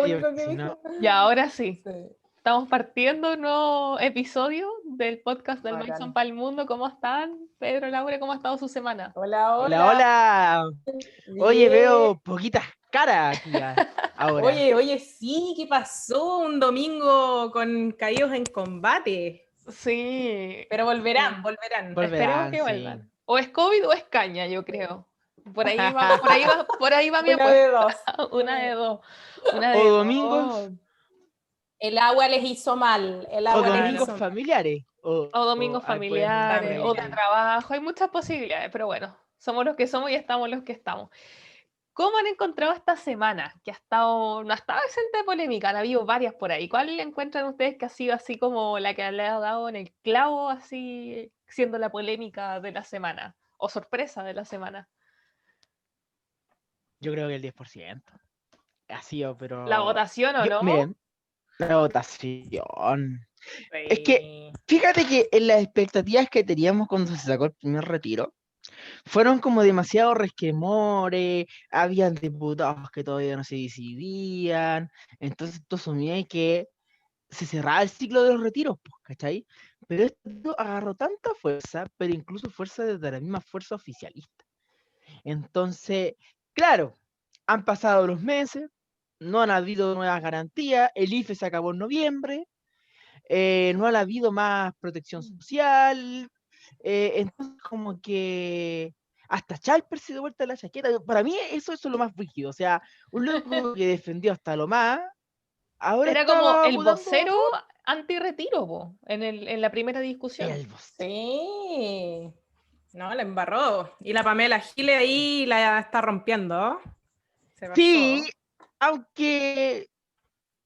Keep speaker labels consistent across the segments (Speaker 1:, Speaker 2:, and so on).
Speaker 1: único que
Speaker 2: Si
Speaker 1: dijo.
Speaker 3: Y ahora sí.
Speaker 1: Sí.
Speaker 3: Estamos partiendo un nuevo episodio del podcast del
Speaker 1: Bacán.
Speaker 3: Maison para el Mundo. ¿Cómo están? Pedro, Laura, ¿cómo ha estado su semana?
Speaker 1: Hola,
Speaker 2: Hola, hola. Oye,
Speaker 1: Bien.
Speaker 2: veo poquitas caras aquí ahora.
Speaker 1: Oye, sí, ¿qué pasó? Un domingo con caídos en combate.
Speaker 3: Sí.
Speaker 1: Pero volverán.
Speaker 3: Esperemos
Speaker 2: Volverán,
Speaker 3: que
Speaker 2: sí.
Speaker 3: vuelvan. O es COVID o es caña, yo creo. Por ahí va mi
Speaker 1: Una de
Speaker 3: apuesta.
Speaker 1: dos.
Speaker 3: Una de dos. Una
Speaker 2: O
Speaker 3: de
Speaker 2: domingos,
Speaker 3: dos.
Speaker 1: El agua les hizo mal. El
Speaker 2: o
Speaker 1: agua les
Speaker 2: domingos
Speaker 1: hizo mal.
Speaker 2: familiares.
Speaker 3: O domingos
Speaker 2: ahí pueden
Speaker 3: familiares, o de
Speaker 1: También.
Speaker 3: trabajo. Hay muchas posibilidades, pero bueno, somos los que somos y estamos los que estamos. ¿Cómo han encontrado esta semana? Que no ha estado exenta de polémica, han habido varias por ahí. ¿Cuál encuentran ustedes que ha sido así como la que le ha dado en el clavo, así siendo la polémica de la semana? ¿O sorpresa de la semana?
Speaker 2: Yo creo que el 10%. Ha sido, pero...
Speaker 3: ¿La votación o no?
Speaker 2: Miren, la votación. Es que,
Speaker 1: Sí.
Speaker 2: fíjate que en las expectativas que teníamos cuando se sacó el primer retiro, fueron como demasiado resquemores, habían diputados que todavía no se decidían, entonces tú asumías que se cerraba el ciclo de los retiros, pues, ¿cachai? Pero esto agarró tanta fuerza, pero incluso fuerza desde la misma fuerza oficialista. Entonces, claro, han pasado los meses, no han habido nuevas garantías, el IFE se acabó en noviembre, no ha habido más protección social, entonces como que hasta Chalper se dio vuelta la chaqueta. Para mí eso es lo más rígido, o sea, un loco que defendió hasta lo más, ahora
Speaker 3: Era como
Speaker 2: estaba
Speaker 3: el
Speaker 2: votando a
Speaker 3: vocero
Speaker 2: favor.
Speaker 3: anti-retiro, en la primera discusión.
Speaker 2: El voz.
Speaker 1: Sí. No, la embarró. Y la Pamela Giles ahí la está rompiendo. Se pasó.
Speaker 2: Sí, aunque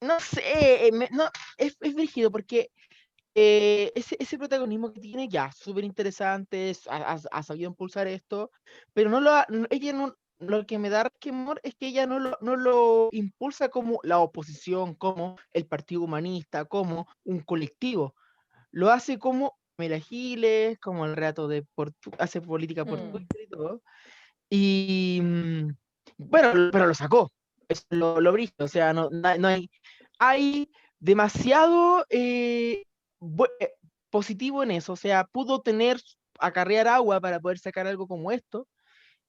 Speaker 2: no sé, no, es brígido porque ese protagonismo que tiene ya, súper interesante, ha sabido impulsar esto, pero ella no, lo que me da resquemor es que ella no lo impulsa como la oposición, como el Partido Humanista, como un colectivo, lo hace como Mela Giles, como el relato hace política por Twitter y todo, y bueno, pero lo sacó, es lo brígido, o sea, no hay demasiado positivo en eso, o sea, pudo acarrear agua para poder sacar algo como esto,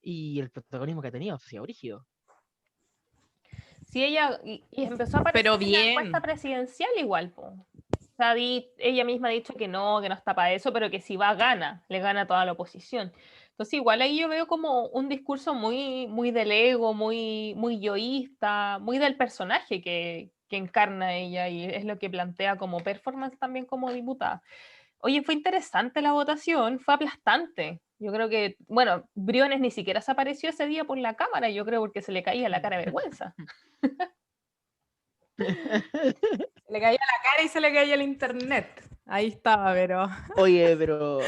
Speaker 2: y el protagonismo que ha tenido ha sido brígido.
Speaker 3: Sí, y empezó a aparecer
Speaker 1: Pero
Speaker 3: en la
Speaker 1: bien.
Speaker 3: encuesta presidencial igual, po. O sea, ella misma ha dicho que no está para eso, pero que si va, gana, le gana a toda la oposición. Entonces, igual ahí yo veo como un discurso muy, muy del ego, muy, muy yoísta, muy del personaje que encarna ella y es lo que plantea como performance también como diputada. Oye, fue interesante la votación, fue aplastante. Yo creo que, bueno, Briones ni siquiera se apareció ese día por la cámara, yo creo porque se le caía la cara de vergüenza.
Speaker 1: Se le caía la cara y se le caía el internet. Ahí estaba, pero.
Speaker 2: Oye, pero...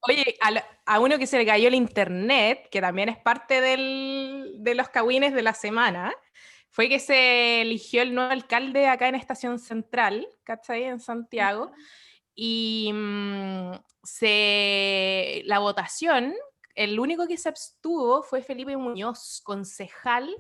Speaker 1: Oye, a uno que se le cayó el internet, que también es parte de los cagüines de la semana, fue que se eligió el nuevo alcalde acá en Estación Central, ¿cachai? En Santiago. Y la votación, el único que se abstuvo fue Felipe Muñoz, concejal,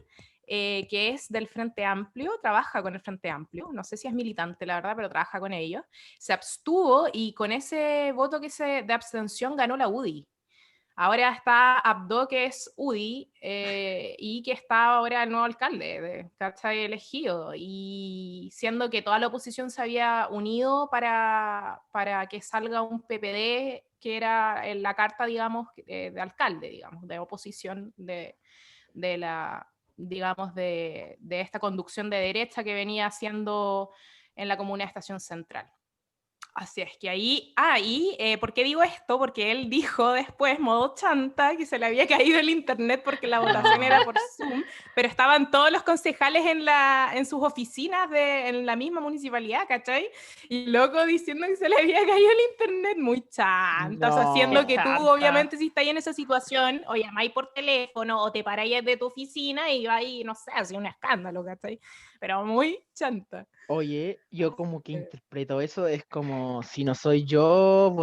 Speaker 1: que es del Frente Amplio, trabaja con el Frente Amplio, no sé si es militante, la verdad, pero trabaja con ellos. Se abstuvo y con ese voto de abstención ganó la UDI. Ahora está Abdo, que es UDI, y que está ahora el nuevo alcalde, ¿cachai? Elegido. Y siendo que toda la oposición se había unido para que salga un PPD, que era en la carta, digamos, de alcalde, digamos, de oposición de la, digamos, de esta conducción de derecha que venía haciendo en la comuna de Estación Central. Así es que ahí, ¿por qué digo esto? Porque él dijo después, modo chanta, que se le había caído el internet porque la votación era por Zoom, pero estaban todos los concejales en sus oficinas en la misma municipalidad, ¿cachai? Y loco diciendo que se le había caído el internet, muy chanta, o sea, siendo que tú, obviamente, si estás en esa situación, o llamáis por teléfono, o te paráis de tu oficina y vais, no sé, hacía un escándalo, ¿cachai? Pero muy chanta.
Speaker 2: Oye, yo como que interpreto eso, es como si no soy yo,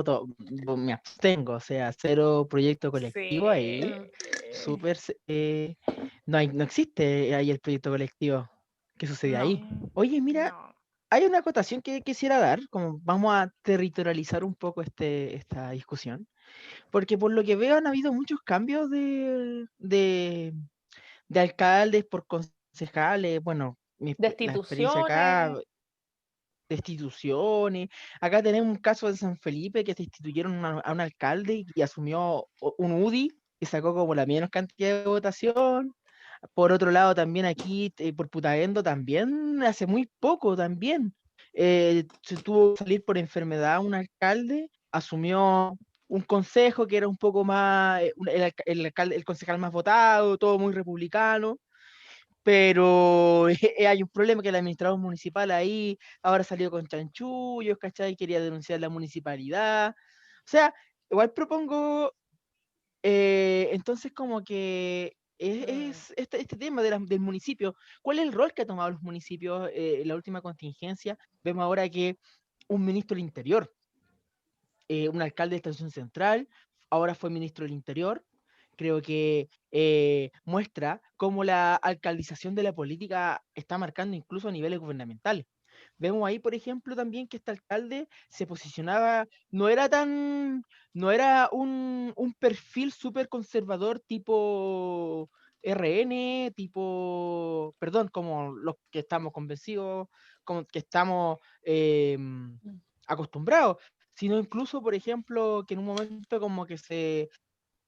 Speaker 2: me abstengo, o sea, cero proyecto colectivo ahí,
Speaker 1: Sí.
Speaker 2: súper, no existe ahí el proyecto colectivo. ¿Qué sucede
Speaker 1: No,
Speaker 2: ahí? Oye, mira,
Speaker 1: no.
Speaker 2: hay una acotación que quisiera dar, como vamos a territorializar un poco esta discusión, porque por lo que veo han habido muchos cambios de alcaldes por concejales, bueno, la experiencia acá,
Speaker 3: Destituciones.
Speaker 2: destituciones. Acá tenemos un caso de San Felipe que se destituyeron a un alcalde y asumió un UDI que sacó como la menos cantidad de votación. Por otro lado, también aquí, por Putaendo, también hace muy poco también se tuvo que salir por enfermedad un alcalde, asumió un consejo que era un poco más, el concejal más votado, todo muy republicano, pero hay un problema que el administrador municipal ahí ahora salió con chanchullos, ¿cachai? Quería denunciar la municipalidad. O sea, igual propongo entonces, como que
Speaker 1: Mm.
Speaker 2: es este tema del municipio. ¿Cuál es el rol que ha tomado los municipios en la última contingencia? Vemos ahora que un ministro del Interior, un alcalde de Estación Central, ahora fue ministro del Interior. Creo que muestra cómo la alcaldización de la política está marcando incluso a niveles gubernamentales. Vemos ahí, por ejemplo, también que este alcalde se posicionaba, no era un perfil súper conservador tipo RN, perdón, como los que estamos convencidos, como que estamos acostumbrados, sino incluso, por ejemplo, que en un momento como que se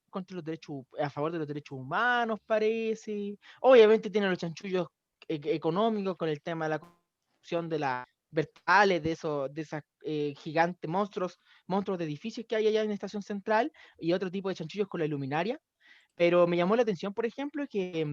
Speaker 2: contra los derechos, a favor de los derechos humanos, parece. Obviamente tiene los chanchullos económicos con el tema de la corrupción de las verticales, de esas gigantes monstruos de edificios que hay allá en Estación Central, y otro tipo de chanchullos con la iluminaria. Pero me llamó la atención, por ejemplo, que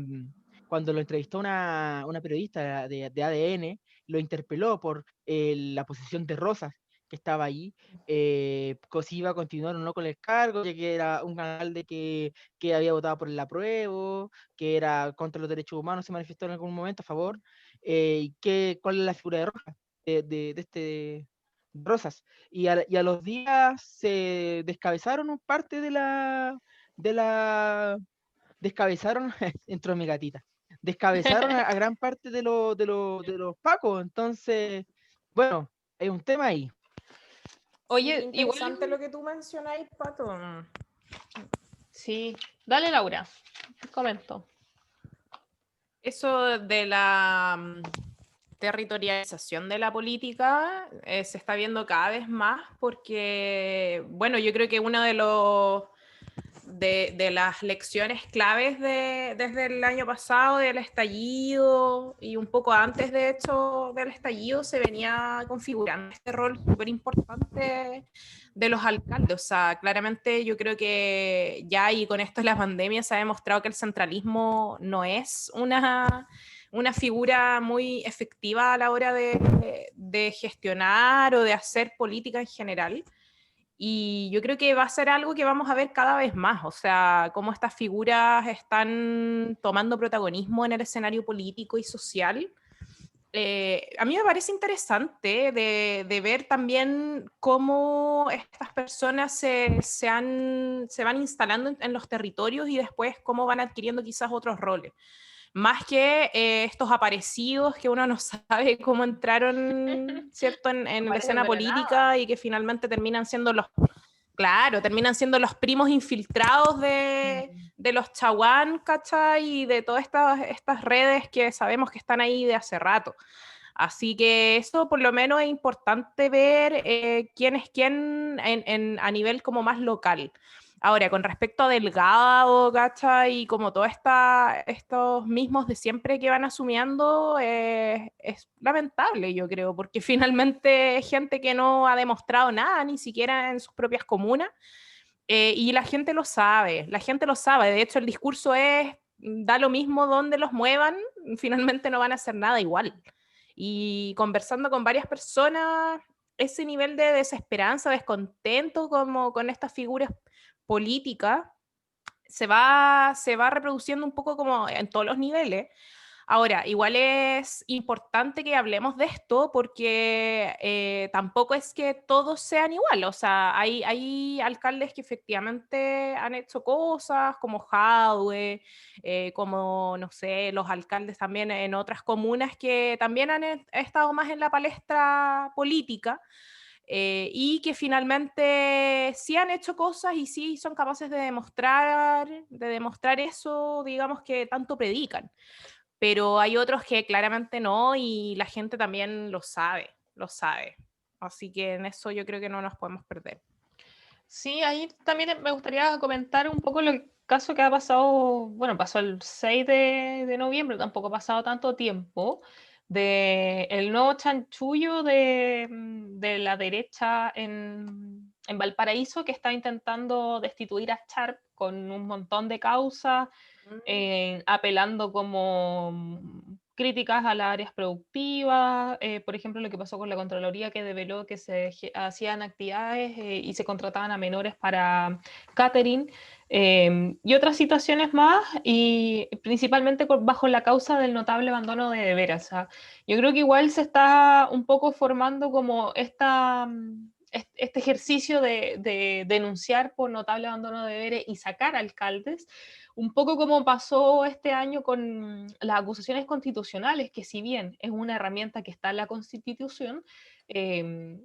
Speaker 2: cuando lo entrevistó una periodista de ADN, lo interpeló por la posición de Rosas, que estaba ahí, si iba a continuar o no con el cargo, ya que era un alcalde que había votado por el apruebo, que era contra los derechos humanos, se manifestó en algún momento a favor, y cuál es la figura de Rosas, de este Rosas. Y a los días se descabezaron un parte de la descabezaron, entró mi gatita, descabezaron a gran parte de los pacos, entonces, bueno, hay un tema ahí.
Speaker 1: Sí, qué
Speaker 3: Oye, igual,
Speaker 1: interesante lo que tú mencionáis, Pato.
Speaker 3: sí. Dale, Laura, te comento.
Speaker 1: Eso de la territorialización de la política se está viendo cada vez más porque, bueno, yo creo que uno de los de las lecciones claves desde el año pasado del estallido y un poco antes de hecho del estallido se venía configurando este rol súper importante de los alcaldes. O sea, claramente yo creo que ya y con esto de la pandemia se ha demostrado que el centralismo no es una figura muy efectiva a la hora de gestionar o de hacer política en general. Y yo creo que va a ser algo que vamos a ver cada vez más, o sea, cómo estas figuras están tomando protagonismo en el escenario político y social. A mí me parece interesante de ver también cómo estas personas se van instalando en los territorios y después cómo van adquiriendo quizás otros roles. Más que estos aparecidos que uno no sabe cómo entraron, ¿cierto?, en la
Speaker 3: Aparecen
Speaker 1: escena
Speaker 3: de la nada.
Speaker 1: política y que finalmente terminan siendo claro, terminan siendo los primos infiltrados de los chaguán, ¿cachai? Y de todas estas redes que sabemos que están ahí de hace rato. Así que eso por lo menos es importante ver quién es quién a nivel como más local. Ahora, con respecto a Delgado, ¿cachai? Y como todos estos mismos de siempre que van asumiendo, es lamentable, yo creo, porque finalmente es gente que no ha demostrado nada, ni siquiera en sus propias comunas, y la gente lo sabe, la gente lo sabe. De hecho, el discurso es, da lo mismo donde los muevan, finalmente no van a hacer nada igual. Y conversando con varias personas, ese nivel de desesperanza, descontento como con estas figuras políticas, se va reproduciendo un poco como en todos los niveles, Ahora, igual es importante que hablemos de esto porque tampoco es que todos sean igual, o sea, hay alcaldes que efectivamente han hecho cosas como Jadwe, como, no sé, los alcaldes también en otras comunas que también han estado más en la palestra política. Y que finalmente sí han hecho cosas y sí son capaces de demostrar eso, digamos, que tanto predican, pero hay otros que claramente no y la gente también lo sabe, lo sabe. Así que en eso yo creo que no nos podemos perder.
Speaker 3: Sí, ahí también me gustaría comentar un poco el caso que ha pasado, bueno, pasó el 6 de noviembre, tampoco ha pasado tanto tiempo, de el nuevo chanchullo de la derecha en Valparaíso que está intentando destituir a Sharp con un montón de causas, apelando como críticas a las áreas productivas, por ejemplo, lo que pasó con la Contraloría que develó que se hacían actividades y se contrataban a menores para catering, y otras situaciones más, y principalmente bajo la causa del notable abandono de deberes. O sea, yo creo que igual se está un poco formando como este ejercicio de denunciar por notable abandono de deberes y sacar alcaldes, un poco como pasó este año con las acusaciones constitucionales, que si bien es una herramienta que está en la Constitución, eh,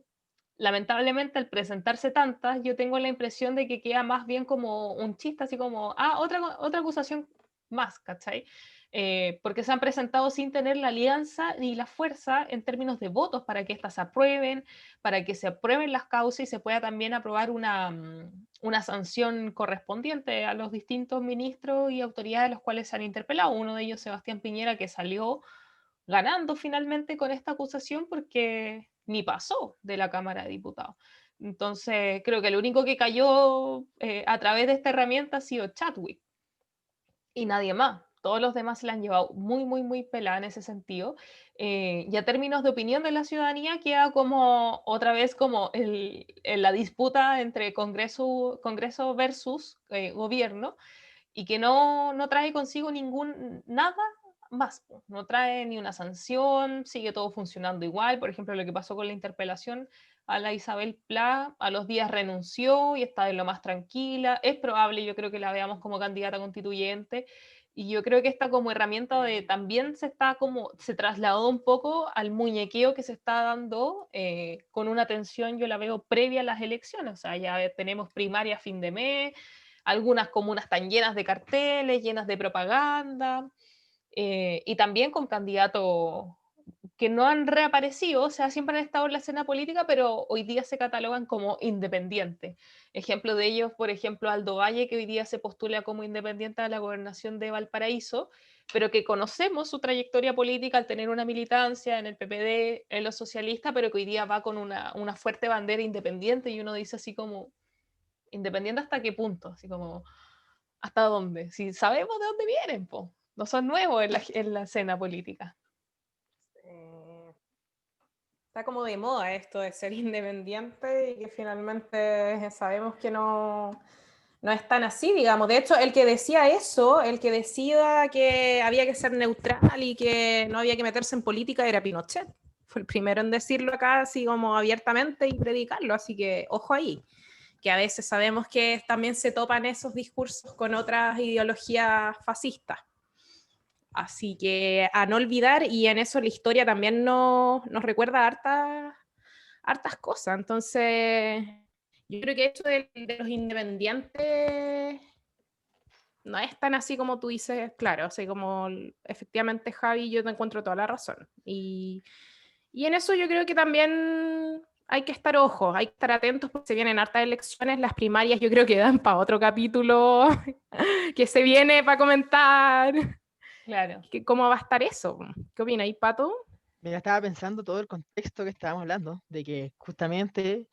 Speaker 3: lamentablemente al presentarse tantas, yo tengo la impresión de que queda más bien como un chiste, así como, otra acusación más, ¿cachai? Porque se han presentado sin tener la alianza ni la fuerza en términos de votos para que éstas se aprueben, para que se aprueben las causas y se pueda también aprobar una sanción correspondiente a los distintos ministros y autoridades los cuales se han interpelado. Uno de ellos, Sebastián Piñera, que salió ganando finalmente con esta acusación porque ni pasó de la Cámara de Diputados. Entonces, creo que el único que cayó a través de esta herramienta ha sido Chadwick y nadie más. Todos los demás se la han llevado muy, muy, muy pelada en ese sentido. Y a términos de opinión de la ciudadanía queda como otra vez como la disputa entre Congreso versus gobierno, y que no trae consigo nada más, no trae ni una sanción, sigue todo funcionando igual. Por ejemplo, lo que pasó con la interpelación a la Isabel Pla, a los días renunció y está de lo más tranquila. Es probable, yo creo que la veamos como candidata constituyente, y yo creo que esta como herramienta también se trasladó un poco al muñequeo que se está dando, con una tensión, yo la veo previa a las elecciones. O sea, ya tenemos primaria a fin de mes, algunas comunas están llenas de carteles, llenas de propaganda, y también con candidatos que no han reaparecido, o sea, siempre han estado en la escena política, pero hoy día se catalogan como independientes. Ejemplo de ellos, por ejemplo, Aldo Valle, que hoy día se postula como independiente a la gobernación de Valparaíso, pero que conocemos su trayectoria política al tener una militancia en el PPD, en los socialistas, pero que hoy día va con una fuerte bandera independiente, y uno dice así como, ¿independiente hasta qué punto? Así como, ¿hasta dónde? Si sabemos de dónde vienen, po. No son nuevos en la escena política.
Speaker 1: Está como de moda esto de ser independiente y que finalmente sabemos que no es tan así, digamos. De hecho, el que decía eso, el que decía que había que ser neutral y que no había que meterse en política era Pinochet. Fue el primero en decirlo acá así como abiertamente y predicarlo, así que ojo ahí, que a veces sabemos que también se topan esos discursos con otras ideologías fascistas. Así que a no olvidar, y en eso la historia también nos recuerda hartas cosas. Entonces, yo creo que esto de los independientes no es tan así como tú dices, claro, así como efectivamente Javi, yo te encuentro toda la razón. Y en eso yo creo que también hay que estar ojos, hay que estar atentos porque se vienen hartas elecciones, las primarias yo creo que dan para otro capítulo que se viene para comentar.
Speaker 3: Claro.
Speaker 1: ¿Cómo va a estar eso? ¿Qué opina ahí, Pato?
Speaker 2: Mira, estaba pensando todo el contexto que estábamos hablando, de que justamente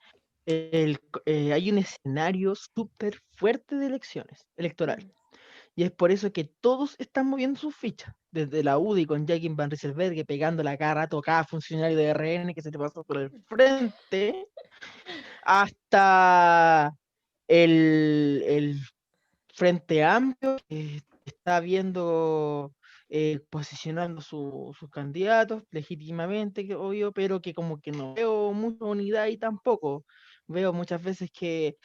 Speaker 2: hay un escenario súper fuerte de electoral. Y es por eso que todos están moviendo sus fichas. Desde la UDI con Jackie Van Rieselberghe pegando la cara a cada funcionario de RN que se le pasó por el frente, hasta el Frente Amplio, que está viendo posicionando sus candidatos legítimamente, obvio, pero que como que no veo mucha unidad ahí tampoco. Veo muchas veces que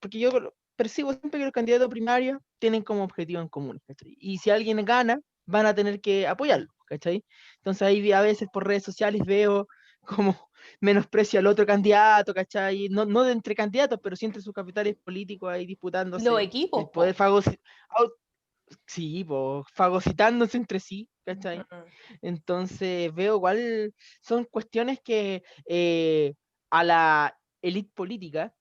Speaker 2: porque yo percibo siempre que los candidatos primarios tienen como objetivo en común, ¿cachai? Y si alguien gana, van a tener que apoyarlo, ¿cachai? Entonces ahí a veces por redes sociales veo como menosprecio al otro candidato, ¿cachai? No de entre candidatos, pero sí entre sus capitales políticos ahí
Speaker 3: Los
Speaker 2: disputándose
Speaker 3: equipos,
Speaker 2: el poder
Speaker 3: po.
Speaker 2: sí, po, fagocitándose entre sí, ¿cachai?
Speaker 1: Mm.
Speaker 2: Entonces veo igual, son cuestiones que a la élite política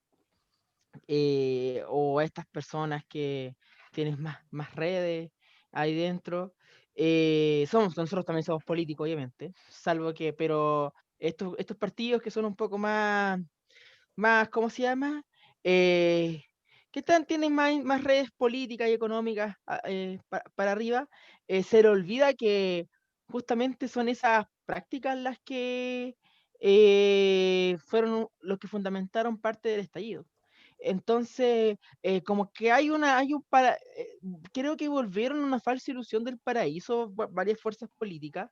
Speaker 2: o a estas personas que tienen más redes ahí dentro, nosotros también somos políticos, obviamente, salvo que, pero estos partidos que son un poco más, ¿cómo se llama? Eh, tienen más redes políticas y económicas para arriba, se le olvida que justamente son esas prácticas las que fueron los que fundamentaron parte del estallido. Entonces, como que creo que volvieron a una falsa ilusión del paraíso varias fuerzas políticas,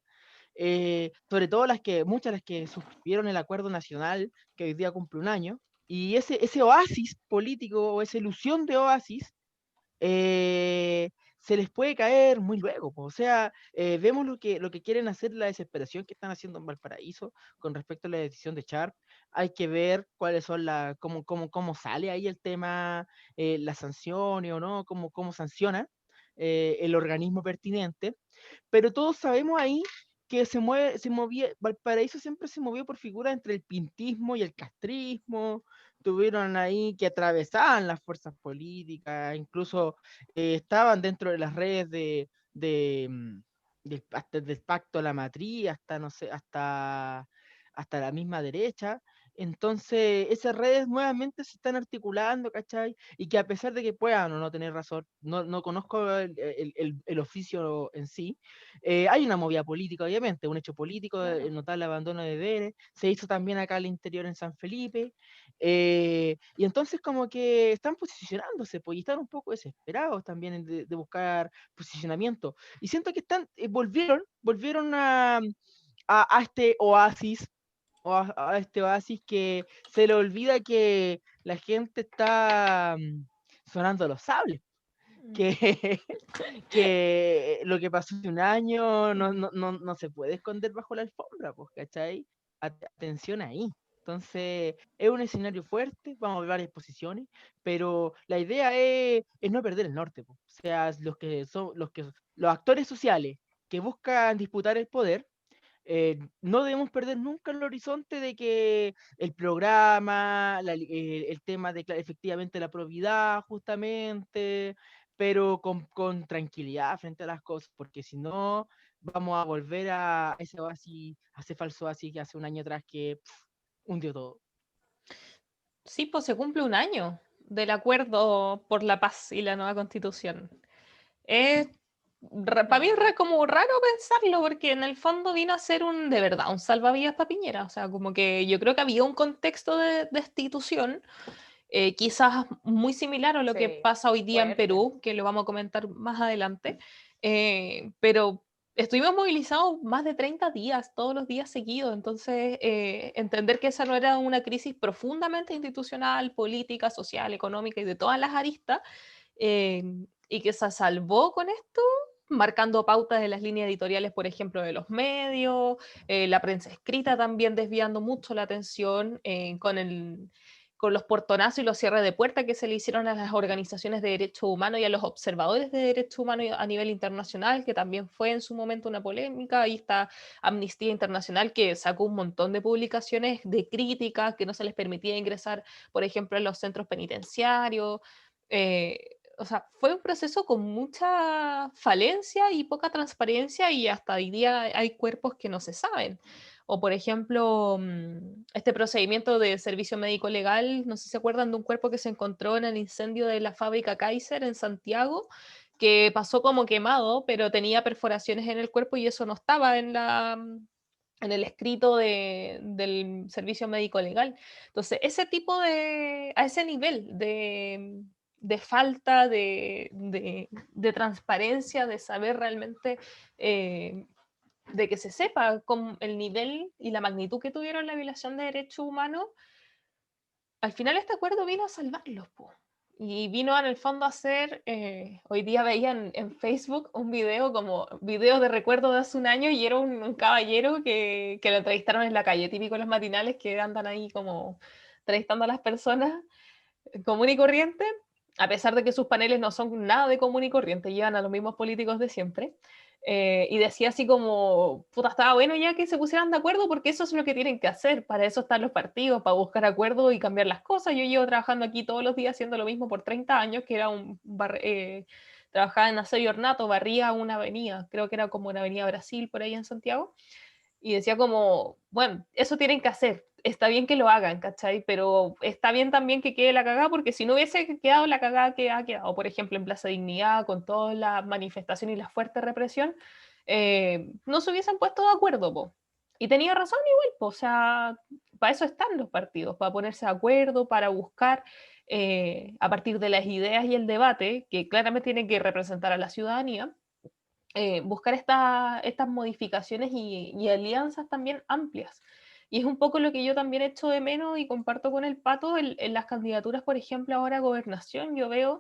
Speaker 2: sobre todo muchas las que suscribieron el acuerdo nacional, que hoy día cumple un año, y ese oasis político o esa ilusión de oasis eh, se les puede caer muy luego, po. O sea, vemos lo que quieren hacer, la desesperación que están haciendo en Valparaíso con respecto a la decisión de Sharp. Hay que ver cuáles son cómo sale ahí el tema, las sanciones o no, cómo sanciona el organismo pertinente, pero todos sabemos ahí que Valparaíso siempre se movió por figuras entre el pintismo y el castrismo. Tuvieron ahí que atravesaban las fuerzas políticas, incluso estaban dentro de las redes hasta del Pacto a la Matriz, hasta no sé, hasta la misma derecha. Entonces, esas redes nuevamente se están articulando, ¿cachai? Y que a pesar de que puedan o no tener razón, no conozco el oficio en sí, hay una movida política, obviamente, un hecho político,
Speaker 1: Claro.
Speaker 2: el notable abandono de deberes, se hizo también acá al interior en San Felipe, y entonces como que están posicionándose, pues, y están un poco desesperados también de buscar posicionamiento. Y siento que volvieron a este oasis, a este oasis que se le olvida que la gente está sonando los sables, que, que lo que pasó hace un año no se puede esconder bajo la alfombra, pues, ¿cachai? Atención ahí. Entonces, es un escenario fuerte, vamos a ver varias posiciones, pero la idea es no perder el norte, pues. O sea, los actores sociales que buscan disputar el poder, no debemos perder nunca el horizonte de que el programa, el tema de efectivamente la probidad, justamente, pero con tranquilidad frente a las cosas, porque si no, vamos a volver a ese oasis, a ese falso oasis que hace un año atrás que hundió todo.
Speaker 3: Sí, pues se cumple un año del acuerdo por la paz y la nueva constitución. Para mí es como raro pensarlo, porque en el fondo vino a ser de verdad, un salvavidas para Piñera. O sea, como que yo creo que había un contexto de destitución, quizás muy similar a lo que
Speaker 1: Sí,
Speaker 3: pasa hoy día en
Speaker 1: fuerte.
Speaker 3: Perú, que lo vamos a comentar más adelante. Pero estuvimos movilizados más de 30 días, todos los días seguidos. Entonces, entender que esa no era una crisis profundamente institucional, política, social, económica y de todas las aristas, eh, y que se salvó con esto, marcando pautas de las líneas editoriales, por ejemplo, de los medios, la prensa escrita también desviando mucho la atención, con los portonazos y los cierres de puertas que se le hicieron a las organizaciones de derechos humanos y a los observadores de derechos humanos a nivel internacional, que también fue en su momento una polémica. Ahí está Amnistía Internacional, que sacó un montón de publicaciones de críticas, que no se les permitía ingresar, por ejemplo, en los centros penitenciarios. O sea, fue un proceso con mucha falencia y poca transparencia, y hasta hoy día hay cuerpos que no se saben. O por ejemplo, este procedimiento de servicio médico legal, no sé si se acuerdan de un cuerpo que se encontró en el incendio de la fábrica Kaiser en Santiago, que pasó como quemado, pero tenía perforaciones en el cuerpo y eso no estaba en el escrito del servicio médico legal. Entonces, a ese nivel falta de transparencia, de saber realmente, de que se sepa con el nivel y la magnitud que tuvieron la violación de derechos humanos. Al final este acuerdo vino a salvarlos, po. Y vino en el fondo a hacer, hoy día veía en Facebook un video como video de recuerdo de hace un año, y era un caballero que lo entrevistaron en la calle, típico de los matinales que andan ahí como entrevistando a las personas común y corriente, a pesar de que sus paneles no son nada de común y corriente, llevan a los mismos políticos de siempre. Y decía así como, puta, estaba bueno ya que se pusieran de acuerdo, porque eso es lo que tienen que hacer, para eso están los partidos, para buscar acuerdos y cambiar las cosas. Yo llevo trabajando aquí todos los días haciendo lo mismo por 30 años, que era trabajaba en aseo y ornato, barría una avenida, creo que era como una avenida Brasil por ahí en Santiago, y decía como, bueno, eso tienen que hacer, está bien que lo hagan, ¿cachai? Pero está bien también que quede la cagada, porque si no hubiese quedado la cagada que ha quedado, por ejemplo, en Plaza Dignidad, con toda la manifestación y la fuerte represión, no se hubiesen puesto de acuerdo, po. Y tenía razón igual, po. O sea, para eso están los partidos, para ponerse de acuerdo, para buscar, a partir de las ideas y el debate, que claramente tienen que representar a la ciudadanía, buscar estas modificaciones y alianzas también amplias. Y es un poco lo que yo también echo de menos y comparto con el Pato en las candidaturas, por ejemplo, ahora a gobernación. Yo veo,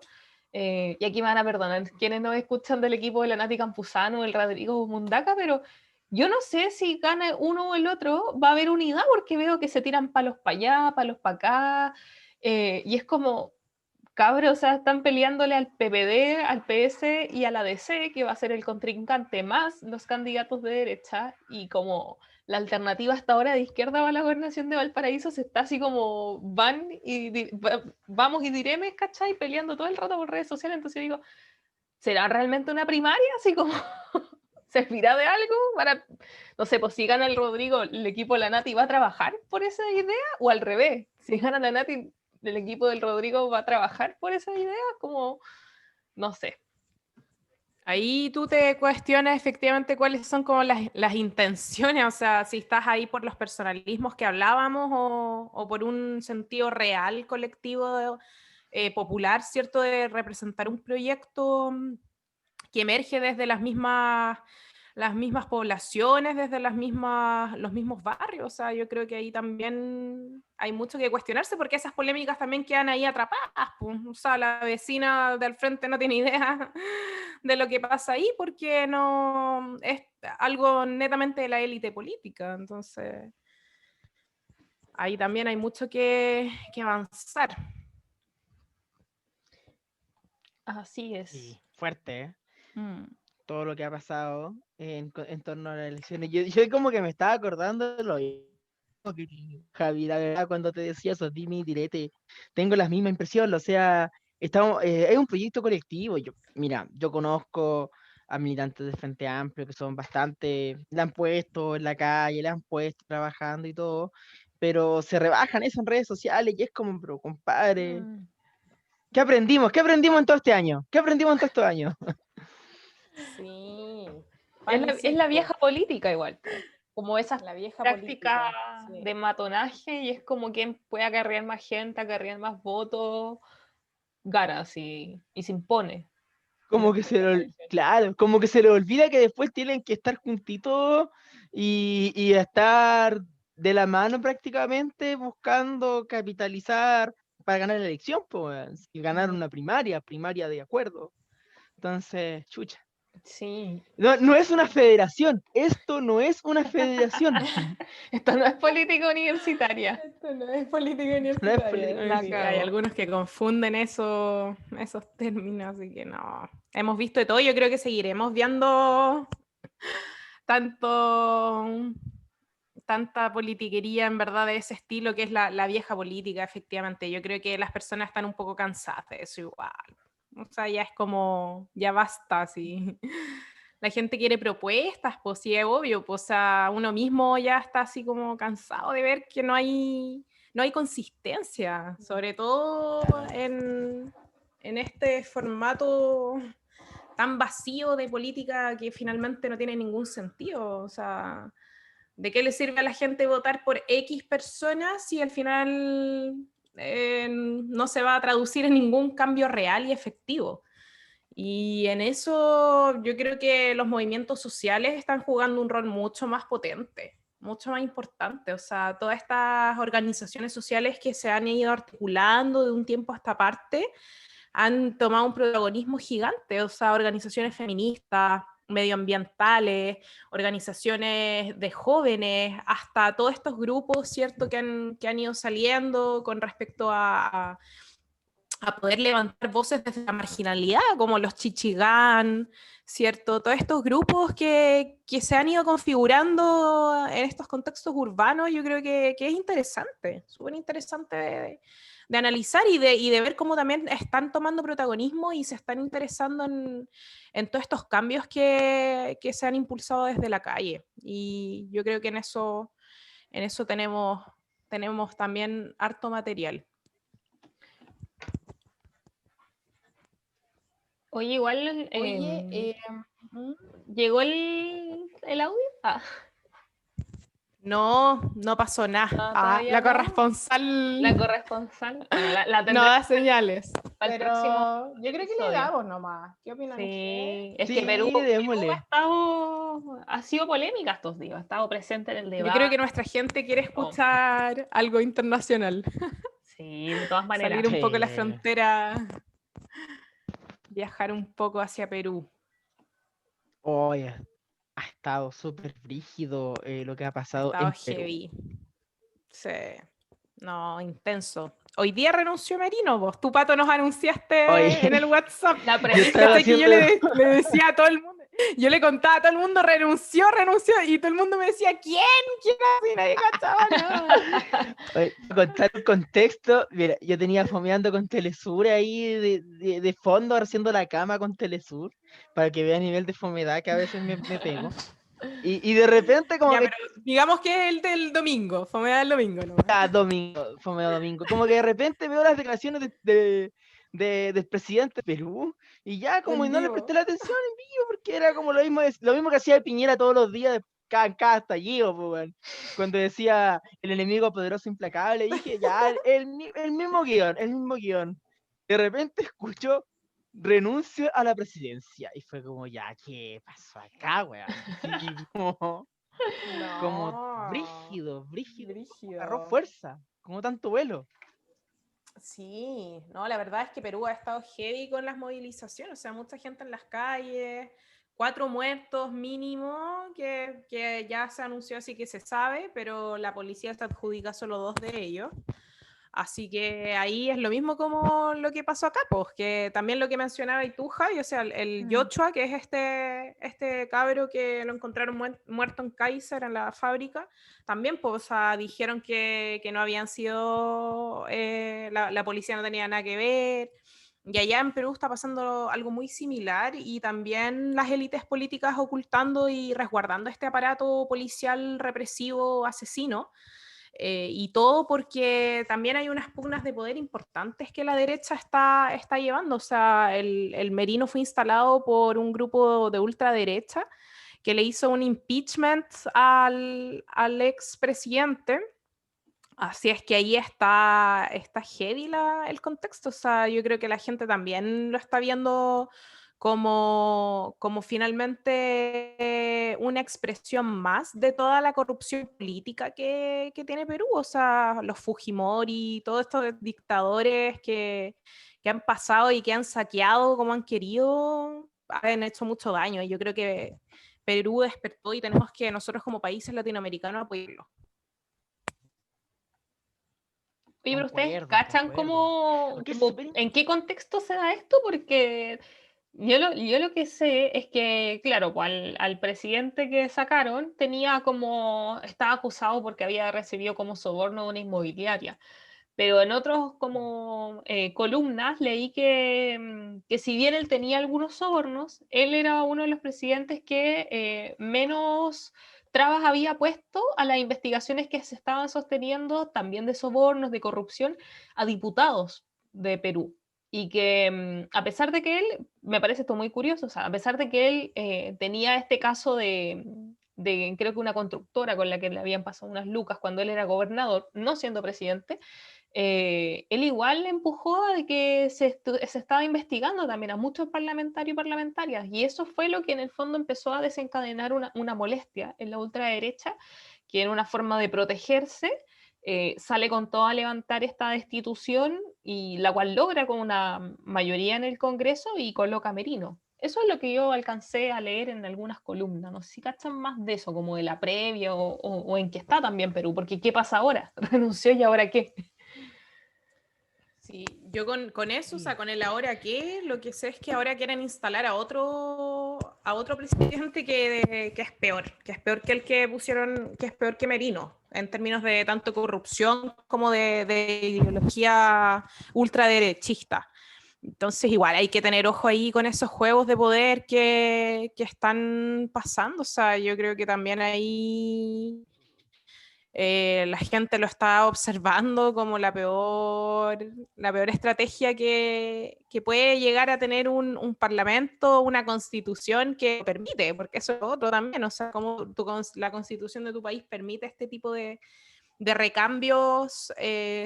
Speaker 3: y aquí me van a perdonar quienes no escuchan del equipo de la Nati Campuzano, el Rodrigo Mundaca, pero yo no sé si gana uno o el otro, va a haber unidad, porque veo que se tiran palos para allá, palos para acá, y es como, cabros, o sea, están peleándole al PPD, al PS y a la DC, que va a ser el contrincante, más los candidatos de derecha, y como la alternativa hasta ahora de izquierda para la gobernación de Valparaíso se está así como vamos y diremes, ¿cachai? Peleando todo el rato por redes sociales. Entonces digo, ¿será realmente una primaria? Así como, ¿servirá de algo? No sé, pues si gana el Rodrigo, el equipo de la Nati va a trabajar por esa idea, o al revés, si gana la Nati, el equipo del Rodrigo va a trabajar por esa idea, como, no sé.
Speaker 1: Ahí tú te cuestionas efectivamente cuáles son como las intenciones, o sea, si estás ahí por los personalismos que hablábamos o por un sentido real, colectivo, popular, ¿cierto? De representar un proyecto que emerge desde las mismas poblaciones, desde los mismos barrios. O sea, yo creo que ahí también hay mucho que cuestionarse, porque esas polémicas también quedan ahí atrapadas, pues. O sea, la vecina del frente no tiene idea de lo que pasa ahí, porque no es algo netamente de la élite política. Entonces, ahí también hay mucho que avanzar.
Speaker 3: Así es.
Speaker 2: Sí, fuerte, ¿eh?
Speaker 1: Mm.
Speaker 2: Todo lo que ha pasado en torno a las elecciones. Yo como que me estaba acordando de lo que Javi, la verdad, cuando te decía eso, dime y direte, tengo la misma impresión, o sea, es un proyecto colectivo. Mira, yo conozco a militantes de Frente Amplio que son bastante, le han puesto en la calle, le han puesto trabajando y todo, pero se rebajan eso en redes sociales y es como, pero compadre, ¿qué aprendimos? ¿Qué aprendimos en todo este año? ¿Qué aprendimos en todo estos años?
Speaker 1: Sí.
Speaker 3: Es la vieja política igual, po. Como esas
Speaker 1: La vieja
Speaker 3: prácticas
Speaker 1: política, sí.
Speaker 3: de matonaje, y es como quien puede acarrear más gente, acarrear más votos, gana y se impone.
Speaker 2: Como que claro, como que se le olvida que después tienen que estar juntitos y estar de la mano prácticamente buscando capitalizar para ganar la elección, pues, y ganar una primaria de acuerdo. Entonces, chucha.
Speaker 3: Sí.
Speaker 2: No es una federación, esto no es una federación.
Speaker 3: Esto no es política universitaria.
Speaker 1: Esto no es política
Speaker 2: No es
Speaker 1: universitaria.
Speaker 2: política
Speaker 1: Sí,
Speaker 2: universitaria.
Speaker 1: hay algunos que confunden esos términos, así que no. Hemos visto de todo, yo creo que seguiremos viendo tanta politiquería en verdad de ese estilo que es la vieja política, efectivamente. Yo creo que las personas están un poco cansadas de eso igual. O sea, ya es como, ya basta, así. La gente quiere propuestas, pues sí, es obvio, pues, o sea, uno mismo ya está así como cansado de ver que no hay consistencia, sobre todo en este formato tan vacío de política que finalmente no tiene ningún sentido. O sea, ¿de qué le sirve a la gente votar por X personas si al final no se va a traducir en ningún cambio real y efectivo. Y en eso yo creo que los movimientos sociales están jugando un rol mucho más potente, mucho más importante. O sea, todas estas organizaciones sociales que se han ido articulando de un tiempo a esta parte han tomado un protagonismo gigante. O sea, organizaciones feministas, medioambientales, organizaciones de jóvenes, hasta todos estos grupos, ¿cierto?, que han ido saliendo con respecto a poder levantar voces desde la marginalidad, como los chichigán, ¿cierto? Todos estos grupos que se han ido configurando en estos contextos urbanos, yo creo que es interesante, súper interesante de analizar y de ver cómo también están tomando protagonismo y se están interesando en todos estos cambios que se han impulsado desde la calle. Y yo creo que en eso tenemos también harto material.
Speaker 3: Oye, igual ¿llegó el audio? Ah,
Speaker 1: No, no pasó nada.
Speaker 3: no, todavía
Speaker 1: La
Speaker 3: no.
Speaker 1: corresponsal
Speaker 3: La corresponsal. Bueno, la
Speaker 1: no
Speaker 3: tendremos
Speaker 1: da señales.
Speaker 3: para el
Speaker 1: Pero
Speaker 3: próximo
Speaker 1: yo creo que le
Speaker 3: episodio.
Speaker 1: damos nomás. ¿Qué opinan ustedes?
Speaker 3: Sí, es
Speaker 2: Sí,
Speaker 3: que Perú
Speaker 2: démosle.
Speaker 3: ha sido polémica estos días, ha estado presente en el
Speaker 1: Yo
Speaker 3: debate.
Speaker 1: creo que nuestra gente quiere escuchar algo internacional.
Speaker 3: Sí, de todas maneras.
Speaker 1: Salir un poco de la
Speaker 2: Sí.
Speaker 1: frontera, viajar un poco hacia Perú.
Speaker 2: Oye, ha estado súper brígido lo que ha
Speaker 1: Ha
Speaker 2: pasado
Speaker 1: estado
Speaker 2: en Perú.
Speaker 1: heavy. Sí. No, intenso. Hoy día renunció Merino, vos. Tu Pato nos anunciaste
Speaker 2: Oye,
Speaker 1: en el WhatsApp.
Speaker 3: La
Speaker 2: yo
Speaker 3: premisa
Speaker 2: estaba
Speaker 1: ¿Cachai? Que yo
Speaker 2: haciendo...
Speaker 1: le decía a todo el mundo, yo le contaba a todo el mundo, renunció, y todo el mundo me decía, ¿quién? ¿Quién? Y nadie cachaba nada.
Speaker 2: Oye, para contar el contexto, mira, yo tenía fomeando con Telesur ahí de fondo, haciendo la cama con Telesur, para que vea el nivel de fomedad que a veces me pego. Y de repente como
Speaker 1: Ya,
Speaker 2: que
Speaker 1: pero digamos que es el del domingo, fue del domingo, ¿no?
Speaker 2: domingo, fomeo domingo, como que de repente veo las declaraciones del presidente de Perú y ya como
Speaker 1: En
Speaker 2: no le
Speaker 1: vivo.
Speaker 2: presté la atención en vivo porque era como lo mismo que hacía Piñera todos los días cada estallido, pues, weón. Cuando decía el enemigo poderoso implacable, dije ya, el mismo guión, el mismo guión. De repente escucho renuncio a la presidencia y fue como ya, ¿qué pasó acá, weón? Sí, como
Speaker 1: No.
Speaker 2: brígido, agarró
Speaker 1: Brígido.
Speaker 2: fuerza, como tanto vuelo.
Speaker 1: Sí, no, la verdad es que Perú ha estado heavy con las movilizaciones, o sea, mucha gente en las calles, 4 muertos mínimo, que ya se anunció, así que se sabe, pero la policía se adjudica solo 2 de ellos. Así que ahí es lo mismo como lo que pasó acá, pues, que también lo que mencionaba y tú, Javi, o sea, el Yochua, que es este cabro que lo encontraron muerto en Kaiser, en la fábrica, también, pues, o sea, dijeron que no habían sido, la policía no tenía nada que ver, y allá en Perú está pasando algo muy similar, y también las élites políticas ocultando y resguardando este aparato policial represivo asesino. Y todo porque también hay unas pugnas de poder importantes que la derecha está llevando. O sea, el Merino fue instalado por un grupo de ultraderecha que le hizo un impeachment al expresidente. Así es que ahí está heavy el contexto. O sea, yo creo que la gente también lo está viendo como finalmente una expresión más de toda la corrupción política que tiene Perú. O sea, los Fujimori, todos estos dictadores que han pasado y que han saqueado como han querido, han hecho mucho daño. Y yo creo que Perú despertó y tenemos que nosotros como países latinoamericanos apoyarlo.
Speaker 3: Oye, pero ustedes
Speaker 2: Concuerdo,
Speaker 3: cachan
Speaker 2: Porque es súper
Speaker 3: en qué contexto se da esto, porque yo lo que sé es que, claro, pues al presidente que sacaron estaba acusado porque había recibido como soborno de una inmobiliaria. Pero en otros como columnas leí que si bien él tenía algunos sobornos, él era uno de los presidentes que menos trabas había puesto a las investigaciones que se estaban sosteniendo, también de sobornos, de corrupción, a diputados de Perú. Y que a pesar de que él, me parece esto muy curioso, o sea, a pesar de que él tenía este caso de creo que una constructora con la que le habían pasado unas lucas cuando él era gobernador, no siendo presidente, él igual empujó a de que se estaba investigando también a muchos parlamentarios y parlamentarias, y eso fue lo que en el fondo empezó a desencadenar una molestia en la ultraderecha, que en una forma de protegerse sale con todo a levantar esta destitución, y la cual logra con una mayoría en el Congreso y coloca a Merino. Eso es lo que yo alcancé a leer en algunas columnas. No sé si cachan más de eso, como de la previa o en qué está también Perú, porque ¿qué pasa ahora? Renunció y ahora qué.
Speaker 1: Sí, yo con eso, o sea, con el ahora qué, lo que sé es que ahora quieren instalar a otro presidente que es peor que el que pusieron, que es peor que Merino, en términos de tanto corrupción como de ideología ultraderechista. Entonces, igual hay que tener ojo ahí con esos juegos de poder que están pasando. O sea, yo creo que también ahí la gente lo está observando como la peor estrategia que puede llegar a tener un parlamento, una constitución que permite, porque eso es otro también, o sea, como la constitución de tu país permite este tipo de recambios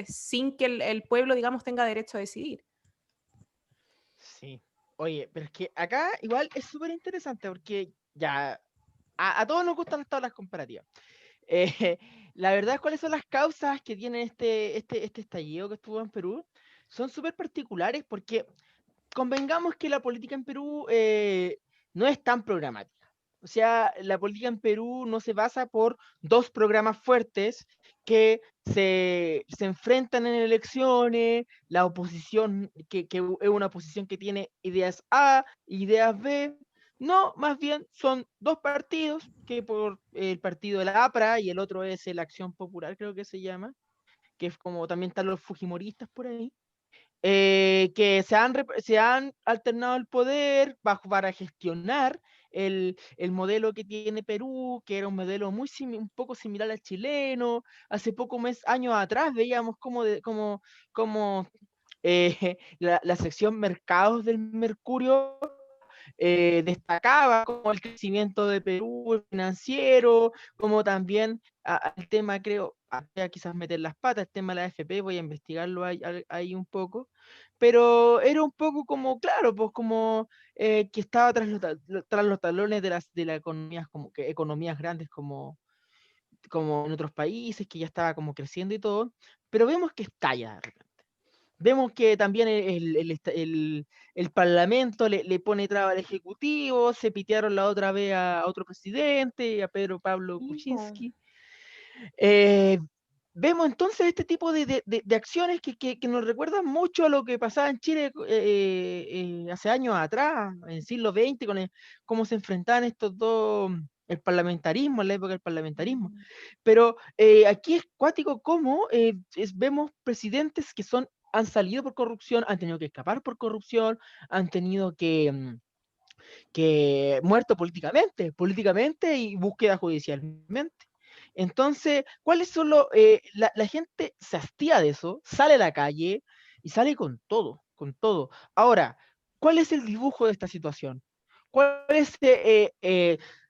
Speaker 1: sin que el pueblo, digamos, tenga derecho a decidir.
Speaker 2: Sí. Oye, pero es que acá igual es súper interesante porque ya a todos nos gustan todas las comparativas. Eh, la verdad, ¿cuáles son las causas que tiene este estallido que estuvo en Perú? Son súper particulares porque convengamos que la política en Perú no es tan programática. O sea, la política en Perú no se basa por dos programas fuertes que se enfrentan en elecciones, la oposición, que es una oposición que tiene ideas A, ideas B. No, más bien son dos partidos, que por el partido de la APRA y el otro es la Acción Popular, creo que se llama, que es como también están los fujimoristas por ahí, que se han alternado el poder para gestionar el modelo que tiene Perú, que era un modelo un poco similar al chileno. Hace años atrás veíamos como la sección mercados del Mercurio destacaba como el crecimiento de Perú el financiero, como también el tema, creo, quizás meter las patas, el tema de la AFP, voy a investigarlo ahí un poco, pero era un poco como, claro, pues como que estaba tras los talones de las economías, como que economías grandes como en otros países, que ya estaba como creciendo y todo, pero vemos que estalla de repente. Vemos que también el Parlamento le pone traba al Ejecutivo, se pitearon la otra vez a otro presidente, a Pedro Pablo Kuczynski. Vemos entonces este tipo de acciones que nos recuerdan mucho a lo que pasaba en Chile hace años atrás, en el siglo XX, cómo se enfrentaban estos dos, el parlamentarismo, en la época del parlamentarismo. Pero aquí es cuático cómo vemos presidentes que han salido por corrupción, han tenido que escapar por corrupción, han tenido que muerto políticamente y búsqueda judicialmente. Entonces, ¿cuáles son la gente se hastía de eso, sale a la calle y sale con todo, con todo. Ahora, ¿cuál es el dibujo de esta situación? ¿Cuál es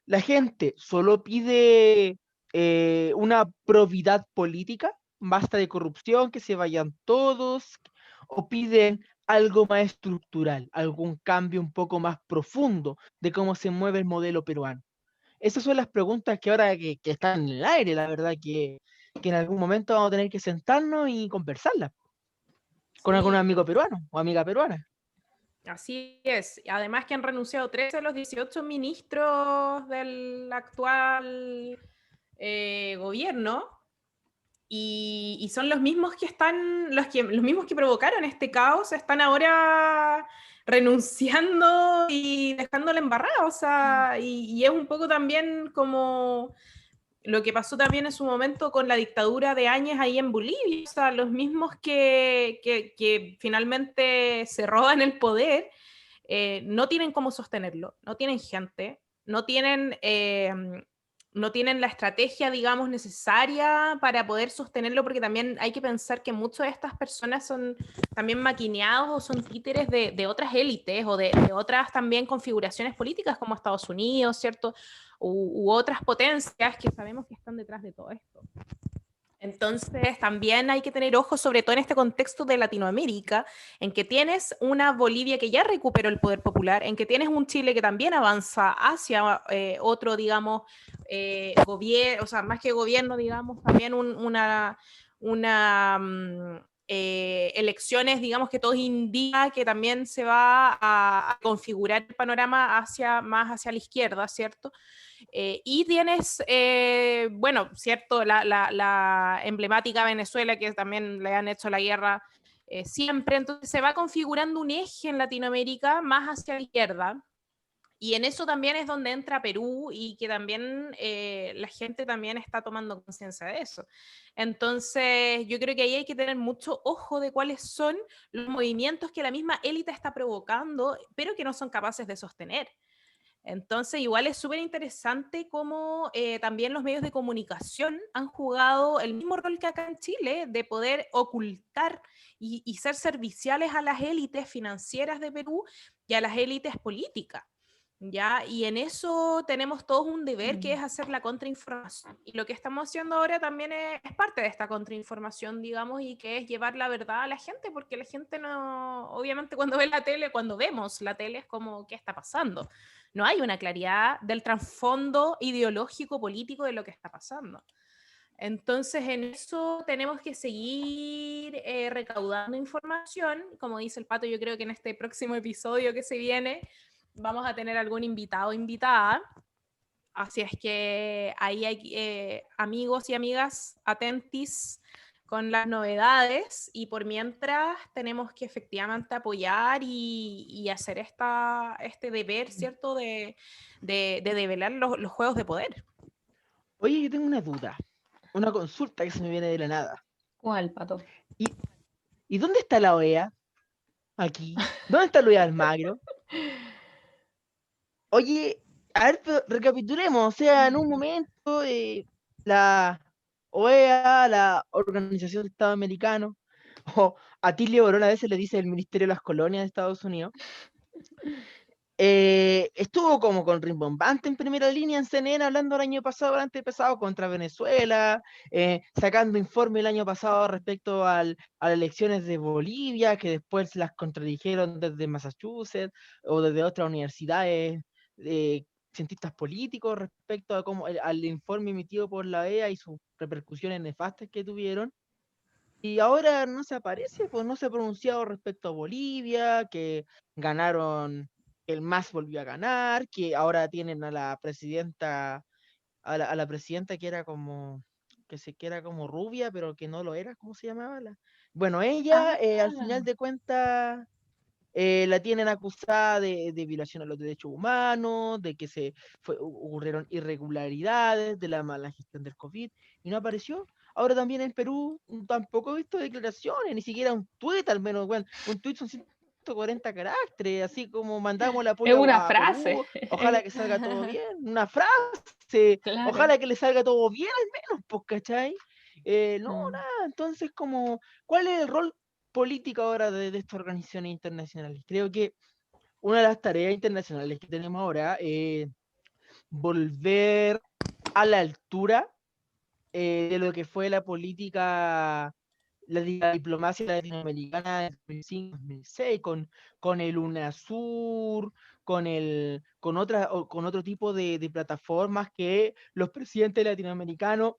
Speaker 2: la gente solo pide una probidad política? ¿Basta de corrupción, que se vayan todos? ¿O piden algo más estructural, algún cambio un poco más profundo de cómo se mueve el modelo peruano? Esas son las preguntas que ahora que están en el aire, la verdad que en algún momento vamos a tener que sentarnos y conversarlas con algún
Speaker 1: Sí,
Speaker 2: amigo peruano o amiga peruana.
Speaker 1: así es. Además que han renunciado 13 de los 18 ministros del actual gobierno y son los mismos que están, los mismos que provocaron este caos, están ahora renunciando y dejándola embarrada. O sea, y es un poco también como lo que pasó también en su momento con la dictadura de Áñez ahí en Bolivia, o sea, los mismos que finalmente se roban el poder, no tienen cómo sostenerlo, no tienen gente, no tienen no tienen la estrategia, digamos, necesaria para poder sostenerlo, porque también hay que pensar que muchas de estas personas son también maquineados o son títeres de otras élites o de otras también configuraciones políticas como Estados Unidos, ¿cierto? U otras potencias que sabemos que están detrás de todo esto. Entonces, también hay que tener ojo, sobre todo en este contexto de Latinoamérica, en que tienes una Bolivia que ya recuperó el poder popular, en que tienes un Chile que también avanza hacia otro, digamos, gobierno, o sea, más que gobierno, digamos, también elecciones, digamos, que todo indica que también se va a configurar el panorama más hacia la izquierda, ¿cierto? Y tienes, bueno, cierto, la emblemática Venezuela, que también le han hecho la guerra siempre, entonces se va configurando un eje en Latinoamérica más hacia la izquierda, y en eso también es donde entra Perú y que también la gente también está tomando conciencia de eso. Entonces, yo creo que ahí hay que tener mucho ojo de cuáles son los movimientos que la misma élite está provocando, pero que no son capaces de sostener. Entonces, igual es súper interesante cómo también los medios de comunicación han jugado el mismo rol que acá en Chile, de poder ocultar y ser serviciales a las élites financieras de Perú y a las élites políticas. ¿Ya? Y en eso tenemos todos un deber que es hacer la contrainformación. Y lo que estamos haciendo ahora también es parte de esta contrainformación, digamos, y que es llevar la verdad a la gente, porque la gente no, obviamente cuando ve la tele, cuando vemos la tele es como, ¿qué está pasando? No hay una claridad del trasfondo ideológico político de lo que está pasando. Entonces, en eso tenemos que seguir recaudando información. Como dice el Pato, yo creo que en este próximo episodio que se viene vamos a tener algún invitado o invitada. Así es que ahí hay amigos y amigas atentis con las novedades, y por mientras tenemos que efectivamente apoyar y hacer este deber, ¿cierto? De develar los juegos de poder.
Speaker 2: Oye, yo tengo una duda, una consulta que se me viene de la nada.
Speaker 3: ¿Cuál, Pato?
Speaker 2: ¿Y dónde está la OEA? Aquí. ¿Dónde está Luis Almagro? Oye, a ver, pero recapitulemos. O sea, en un momento, la OEA, la Organización de Estado Americano, o a Tilly Borón a veces le dice el Ministerio de las Colonias de Estados Unidos, estuvo como con rimbombante en primera línea en CNN hablando el año pasado, el antepasado, contra Venezuela, sacando informe el año pasado respecto a las elecciones de Bolivia, que después las contradijeron desde Massachusetts o desde otras universidades, cientistas políticos respecto a cómo, al informe emitido por la OEA y sus repercusiones nefastas que tuvieron. Y ahora no se aparece, pues no se ha pronunciado respecto a Bolivia, que ganaron, el MAS volvió a ganar, que ahora tienen a la presidenta, a la presidenta que era como rubia, pero que no lo era, ¿cómo se llamaba? Bueno, ella, al final de cuentas, la tienen acusada de violación a los derechos humanos, de que ocurrieron irregularidades, de la mala gestión del COVID, y no apareció. Ahora también en Perú tampoco he visto declaraciones, ni siquiera un tuit, al menos, bueno, un tuit son 140 caracteres, así como mandamos el
Speaker 3: Es
Speaker 2: apoyo
Speaker 3: una
Speaker 2: a Perú,
Speaker 3: frase.
Speaker 2: ojalá que salga todo bien, una frase,
Speaker 3: Claro.
Speaker 2: ojalá que le salga todo bien al menos, pues, ¿cachai? No, nada, entonces como, ¿cuál es el rol político ahora de estas organizaciones internacionales? Creo que una de las tareas internacionales que tenemos ahora es volver a la altura de lo que fue la política, la diplomacia latinoamericana en 2005-2006, con el UNASUR, con otro tipo de plataformas que los presidentes latinoamericanos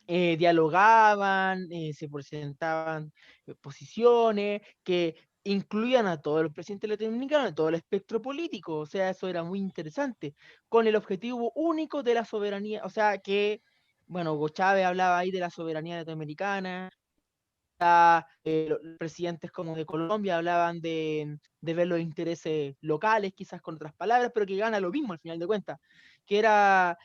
Speaker 2: dialogaban, se presentaban posiciones que incluían a todos los presidentes latinoamericanos, a todo el espectro político, o sea, eso era muy interesante, con el objetivo único de la soberanía, o sea, que, bueno, Hugo Chávez hablaba ahí de la soberanía latinoamericana, los presidentes como de Colombia hablaban de ver los intereses locales, quizás con otras palabras, pero que gana lo mismo al final de cuentas, que era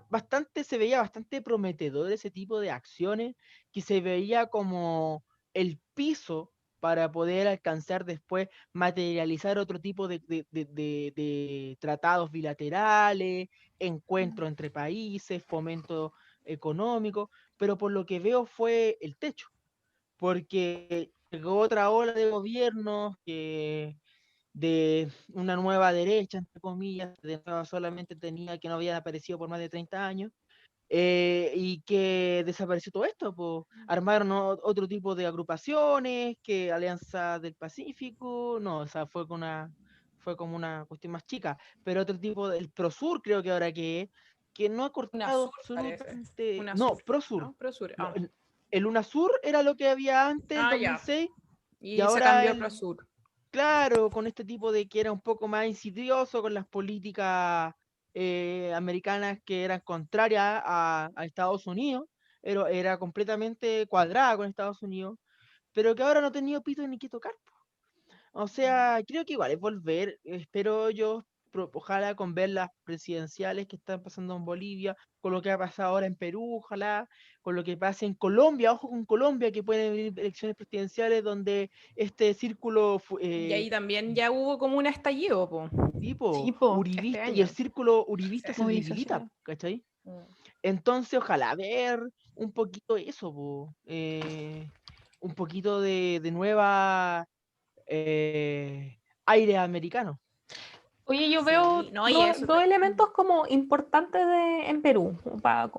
Speaker 2: bastante, se veía bastante prometedor ese tipo de acciones, que se veía como el piso para poder alcanzar después, materializar otro tipo de tratados bilaterales, encuentro entre países, fomento económico, pero por lo que veo fue el techo, porque llegó otra ola de gobiernos que de una nueva derecha, entre comillas, solamente tenía que no habían aparecido por más de 30 años, y que desapareció todo esto, pues armaron otro tipo de agrupaciones, que Alianza del Pacífico, no, o sea, fue como una cuestión más chica, pero otro tipo, el Prosur creo que ahora que no ha cortado
Speaker 1: UNASUR parece.
Speaker 2: absolutamente, no,
Speaker 1: UNASUR,
Speaker 2: Prosur,
Speaker 1: ¿no? Prosur.
Speaker 2: el UNASUR era lo que había antes, el
Speaker 1: Ya.
Speaker 2: 2006, y
Speaker 1: Y se
Speaker 2: ahora
Speaker 1: cambió a Prosur.
Speaker 2: claro, con este tipo de que era un poco más insidioso con las políticas americanas que eran contrarias a Estados Unidos, pero era completamente cuadrada con Estados Unidos, pero que ahora no ha tenido pito ni que tocar. O sea, creo que igual es volver, espero yo, ojalá con ver las presidenciales que están pasando en Bolivia, con lo que ha pasado ahora en Perú, ojalá, con lo que pase en Colombia, ojo con Colombia, que pueden venir elecciones presidenciales donde este círculo
Speaker 1: Y ahí también ya hubo como un estallido, po,
Speaker 2: tipo
Speaker 3: Sí, po,
Speaker 1: este
Speaker 2: uribista, y el
Speaker 1: año.
Speaker 2: círculo uribista
Speaker 1: Sí.
Speaker 2: se debilita,
Speaker 3: movilizaciones.
Speaker 2: ¿cachai?
Speaker 3: Mm.
Speaker 2: Entonces, ojalá ver un poquito eso, po, un poquito de nueva aire americano.
Speaker 3: Oye, yo veo
Speaker 1: Sí, no, y eso.
Speaker 3: dos elementos como importantes en Perú, para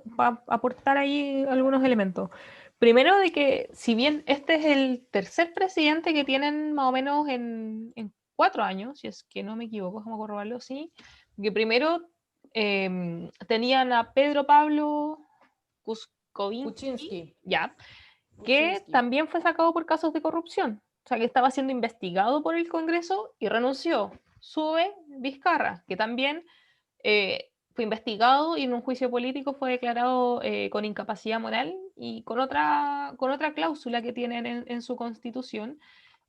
Speaker 3: aportar ahí algunos elementos. Primero, de que si bien este es el tercer presidente que tienen más o menos en 4 años, si es que no me equivoco, déjame corroborarlo, sí, que primero tenían a Pedro Pablo Kuczynski,
Speaker 1: Kuczynski.
Speaker 3: ya, que
Speaker 1: Kuczynski.
Speaker 3: también fue sacado por casos de corrupción. O sea, que estaba siendo investigado por el Congreso y renunció. Sube Vizcarra, que también fue investigado y en un juicio político fue declarado con incapacidad moral y con otra cláusula que tienen en su constitución,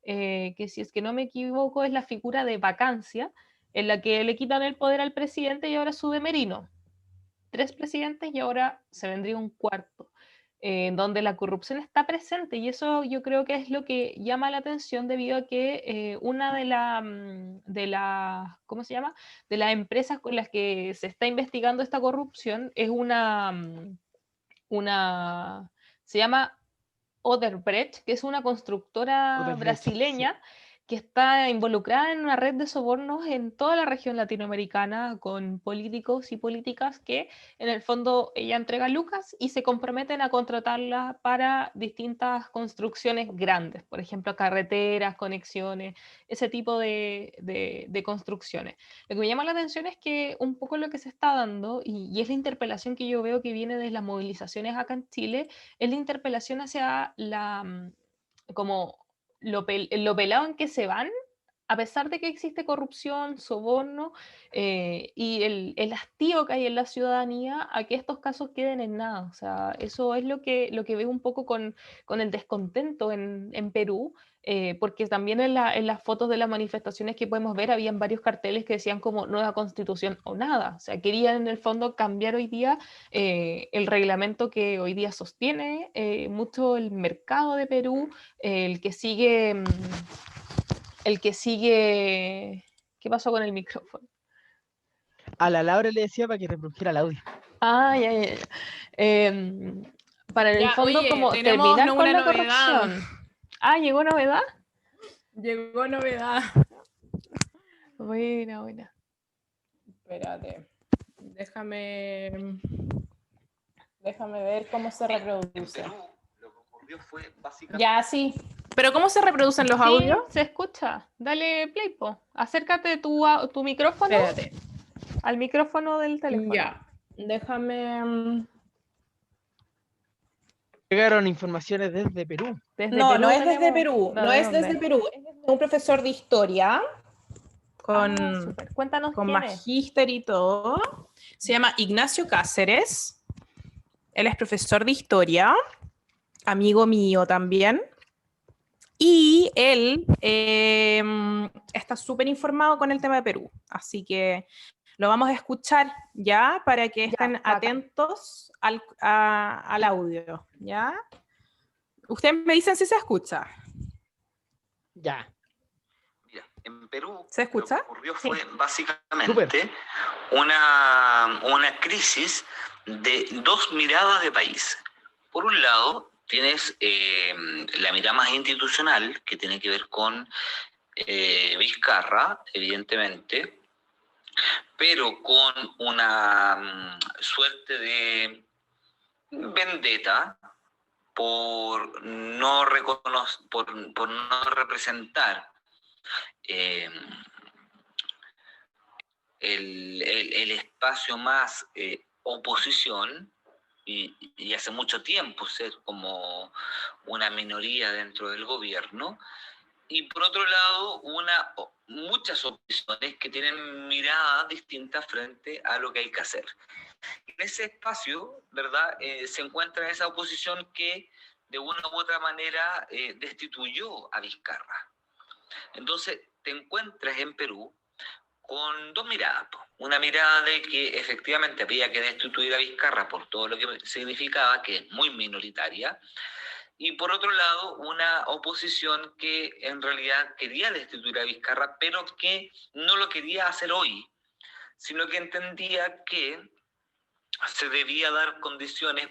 Speaker 3: que si es que no me equivoco es la figura de vacancia, en la que le quitan el poder al presidente y ahora sube Merino. 3 presidentes y ahora se vendría un cuarto, donde la corrupción está presente y eso yo creo que es lo que llama la atención debido a que una ¿cómo se llama? De las empresas con las que se está investigando esta corrupción es una se llama Odebrecht, que es una constructora
Speaker 2: Odebrecht, sí.
Speaker 3: brasileña que está involucrada en una red de sobornos en toda la región latinoamericana con políticos y políticas que en el fondo ella entrega lucas y se comprometen a contratarla para distintas construcciones grandes, por ejemplo, carreteras, conexiones, ese tipo de construcciones. Lo que me llama la atención es que un poco lo que se está dando, y es la interpelación que yo veo que viene de las movilizaciones acá en Chile, es la interpelación hacia como lo pelado en que se van, a pesar de que existe corrupción, soborno y el hastío que hay en la ciudadanía a que estos casos queden en nada. O sea, eso es lo que veo un poco con el descontento en Perú, porque también en las fotos de las manifestaciones que podemos ver habían varios carteles que decían como nueva constitución o nada. O sea, querían en el fondo cambiar hoy día el reglamento que hoy día sostiene mucho el mercado de Perú, el que sigue ¿Qué pasó con el micrófono?
Speaker 2: A la Laura le decía para que reprodujera el audio.
Speaker 3: Ah, ya, ya, ya. Para en el
Speaker 1: Ya,
Speaker 3: fondo
Speaker 1: oye,
Speaker 3: como
Speaker 1: tenemos
Speaker 3: terminar con
Speaker 1: una
Speaker 3: la
Speaker 1: novedad.
Speaker 3: corrupción. Ah, llegó novedad.
Speaker 1: Llegó novedad.
Speaker 3: Buena, buena.
Speaker 1: Espérate. Déjame ver cómo se reproduce.
Speaker 4: Lo que ocurrió fue básicamente...
Speaker 1: Ya, sí. ¿Pero cómo se reproducen los
Speaker 3: Sí,
Speaker 1: audios?
Speaker 3: se escucha. Dale play, po. Acércate tu micrófono
Speaker 1: Espérate.
Speaker 3: al micrófono del teléfono.
Speaker 1: Ya. Déjame.
Speaker 2: Llegaron informaciones desde Perú.
Speaker 3: Desde
Speaker 1: No,
Speaker 3: Perú
Speaker 1: no es desde
Speaker 3: tenemos...
Speaker 1: Perú.
Speaker 3: No,
Speaker 1: No
Speaker 3: ¿de
Speaker 1: es desde
Speaker 3: dónde?
Speaker 1: Perú. Es desde un profesor de historia
Speaker 3: Ah,
Speaker 1: con,
Speaker 3: súper. Cuéntanos
Speaker 1: con
Speaker 3: quién es.
Speaker 1: magíster y todo. Se llama Ignacio Cáceres. Él es profesor de historia, amigo mío también. Y él está súper informado con el tema de Perú. Así que lo vamos a escuchar ya para que estén
Speaker 3: bacán.
Speaker 1: atentos al audio. ¿Ya? Ustedes me dicen si se escucha.
Speaker 2: Ya.
Speaker 4: Mira, En Perú,
Speaker 1: ¿Se
Speaker 4: lo que
Speaker 1: escucha?
Speaker 4: ocurrió
Speaker 3: Sí.
Speaker 4: fue básicamente una crisis de dos miradas de país. Por un lado, tienes la mirada más institucional, que tiene que ver con Vizcarra, evidentemente, pero con una suerte de vendetta por no representar el espacio más oposición y hace mucho tiempo ser como una minoría dentro del gobierno, y por otro lado muchas opciones que tienen miradas distintas frente a lo que hay que hacer. En ese espacio, ¿verdad? Se encuentra esa oposición que de una u otra manera destituyó a Vizcarra. Entonces te encuentras en Perú con dos miradas. Una mirada de que efectivamente había que destituir a Vizcarra por todo lo que significaba, que es muy minoritaria, y por otro lado una oposición que en realidad quería destituir a Vizcarra, pero que no lo quería hacer hoy, sino que entendía que se debía dar condiciones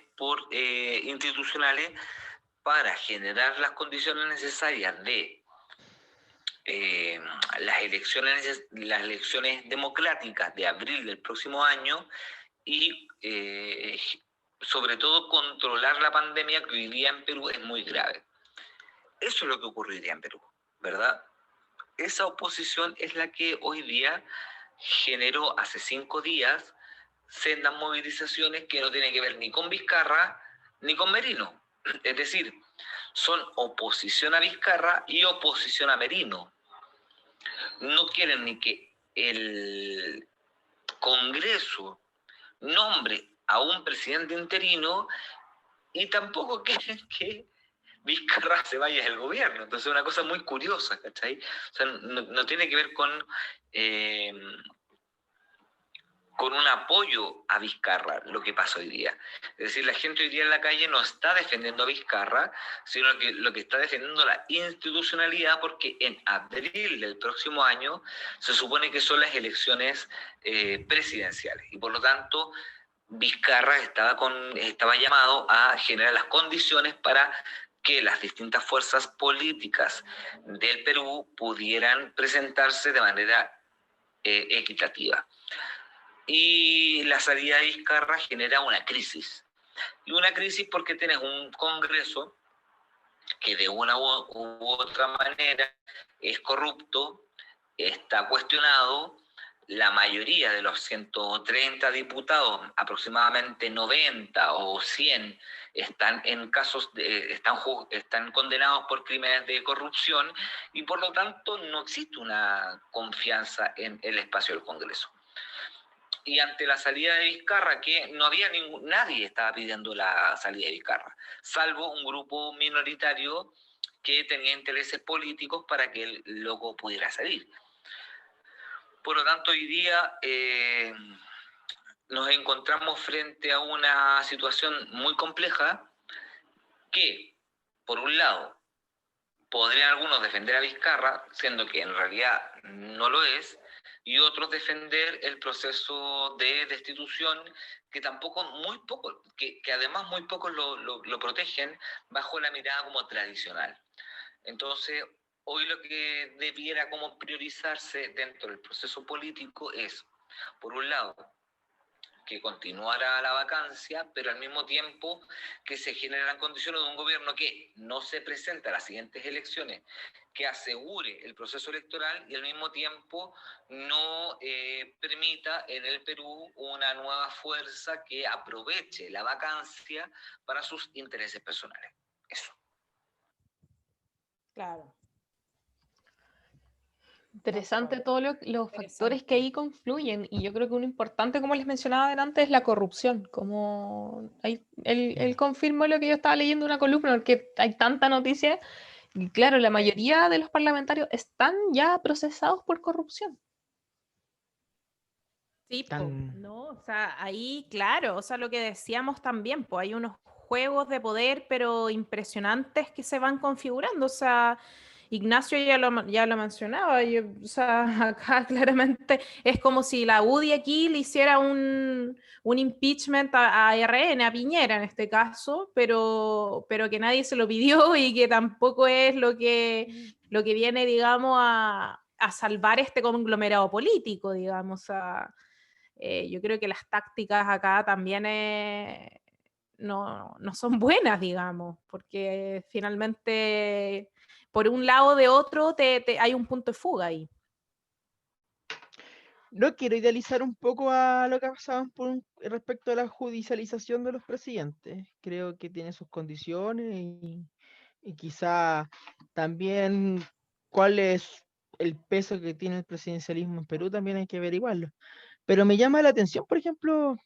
Speaker 4: institucionales para generar las condiciones necesarias de las elecciones democráticas de abril del próximo año y sobre todo controlar la pandemia que hoy día en Perú es muy grave. Eso es lo que ocurriría en Perú, ¿verdad? Esa oposición es la que hoy día generó hace 5 días sendas movilizaciones que no tienen que ver ni con Vizcarra ni con Merino. Es decir, son oposición a Vizcarra y oposición a Merino. No quieren ni que el Congreso nombre a un presidente interino y tampoco quieren que Vizcarra se vaya del gobierno. Entonces es una cosa muy curiosa, ¿cachai? O sea, no tiene que ver con un apoyo a Vizcarra, lo que pasa hoy día. Es decir, la gente hoy día en la calle no está defendiendo a Vizcarra, sino que lo que está defendiendo la institucionalidad, porque en abril del próximo año se supone que son las elecciones presidenciales. Y por lo tanto, Vizcarra estaba llamado a generar las condiciones para que las distintas fuerzas políticas del Perú pudieran presentarse de manera equitativa. Y la salida de Vizcarra genera una crisis. Y una crisis porque tienes un Congreso que de una u otra manera es corrupto, está cuestionado. La mayoría de los 130 diputados, aproximadamente 90 o 100, están están condenados por crímenes de corrupción y por lo tanto no existe una confianza en el espacio del Congreso. Y ante la salida de Vizcarra, que no había nadie estaba pidiendo la salida de Vizcarra, salvo un grupo minoritario que tenía intereses políticos para que el loco pudiera salir. Por lo tanto, hoy día nos encontramos frente a una situación muy compleja que, por un lado, podrían algunos defender a Vizcarra, siendo que en realidad no lo es, y otros defender el proceso de destitución, que tampoco, que además muy pocos lo protegen bajo la mirada como tradicional. Entonces, hoy lo que debiera como priorizarse dentro del proceso político es, por un lado, que continuara la vacancia, pero al mismo tiempo que se generan condiciones de un gobierno que no se presenta a las siguientes elecciones, que asegure el proceso electoral y al mismo tiempo no permita en el Perú una nueva fuerza que aproveche la vacancia para sus intereses personales. Eso.
Speaker 1: Claro.
Speaker 3: Interesante todos los factores que ahí confluyen, y yo creo que uno importante, como les mencionaba adelante, es la corrupción. Como él confirmó lo que yo estaba leyendo en una columna, porque hay tanta noticia, y claro, la mayoría de los parlamentarios están ya procesados por corrupción.
Speaker 1: Sí, no, o sea, ahí, claro, o sea, lo que decíamos también, pues hay unos juegos de poder, pero impresionantes que se van configurando, o sea, Ignacio ya lo mencionaba, o sea, acá claramente es como si la UDI aquí le hiciera un impeachment a RN, a Piñera en este caso, pero que nadie se lo pidió y que tampoco es lo que viene, digamos, a salvar este conglomerado político, digamos. Yo creo que las tácticas acá también no son buenas, digamos, porque finalmente por un lado o de otro hay un punto de fuga ahí.
Speaker 2: No quiero idealizar un poco a lo que ha pasado respecto a la judicialización de los presidentes. Creo que tiene sus condiciones y quizá también cuál es el peso que tiene el presidencialismo en Perú, también hay que averiguarlo. Pero me llama la atención, por ejemplo,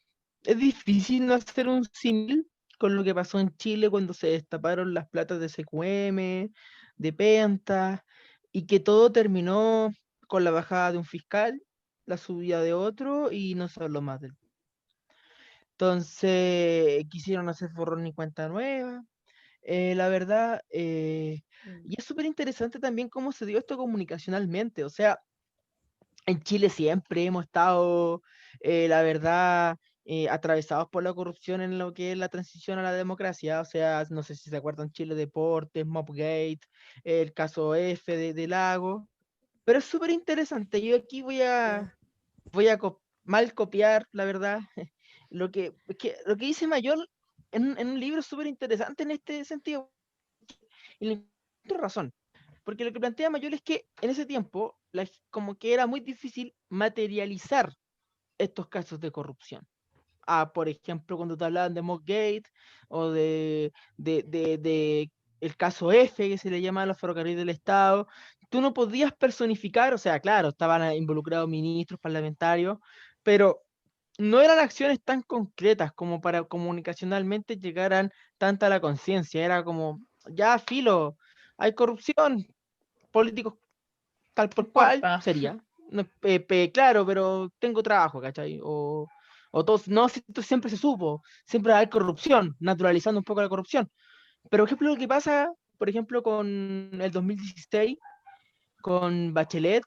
Speaker 2: es difícil no hacer un símil con lo que pasó en Chile cuando se destaparon las platas de SQM, de Penta, y que todo terminó con la bajada de un fiscal, la subida de otro, y no se habló más de él. Entonces, quisieron hacer borrón y cuenta nueva. La verdad, y es súper interesante también cómo se dio esto comunicacionalmente. O sea, en Chile siempre hemos estado, la verdad, atravesados por la corrupción en lo que es la transición a la democracia. O sea, no sé si se acuerdan, Chile Deportes, Mobgate, el caso F de Lago. Pero es súper interesante. Yo aquí mal copiar, la verdad, lo que dice Mayol en un libro súper interesante en este sentido. Y le encuentro razón. Porque lo que plantea Mayol es que en ese tiempo, como que era muy difícil materializar estos casos de corrupción. Por ejemplo, cuando te hablaban de Mockgate o de el caso F, que se le llama a los ferrocarriles del Estado, tú no podías personificar, o sea, claro, estaban involucrados ministros, parlamentarios, pero no eran acciones tan concretas como para comunicacionalmente llegaran tanta a la conciencia. Era como, ya, filo, hay corrupción, políticos tal por cual
Speaker 3: Importa.
Speaker 2: sería. No, claro, pero tengo trabajo, ¿cachai? O todos, no, esto siempre se supo, siempre hay corrupción, naturalizando un poco la corrupción. Pero, por ejemplo, lo que pasa, por ejemplo, con el 2016, con Bachelet,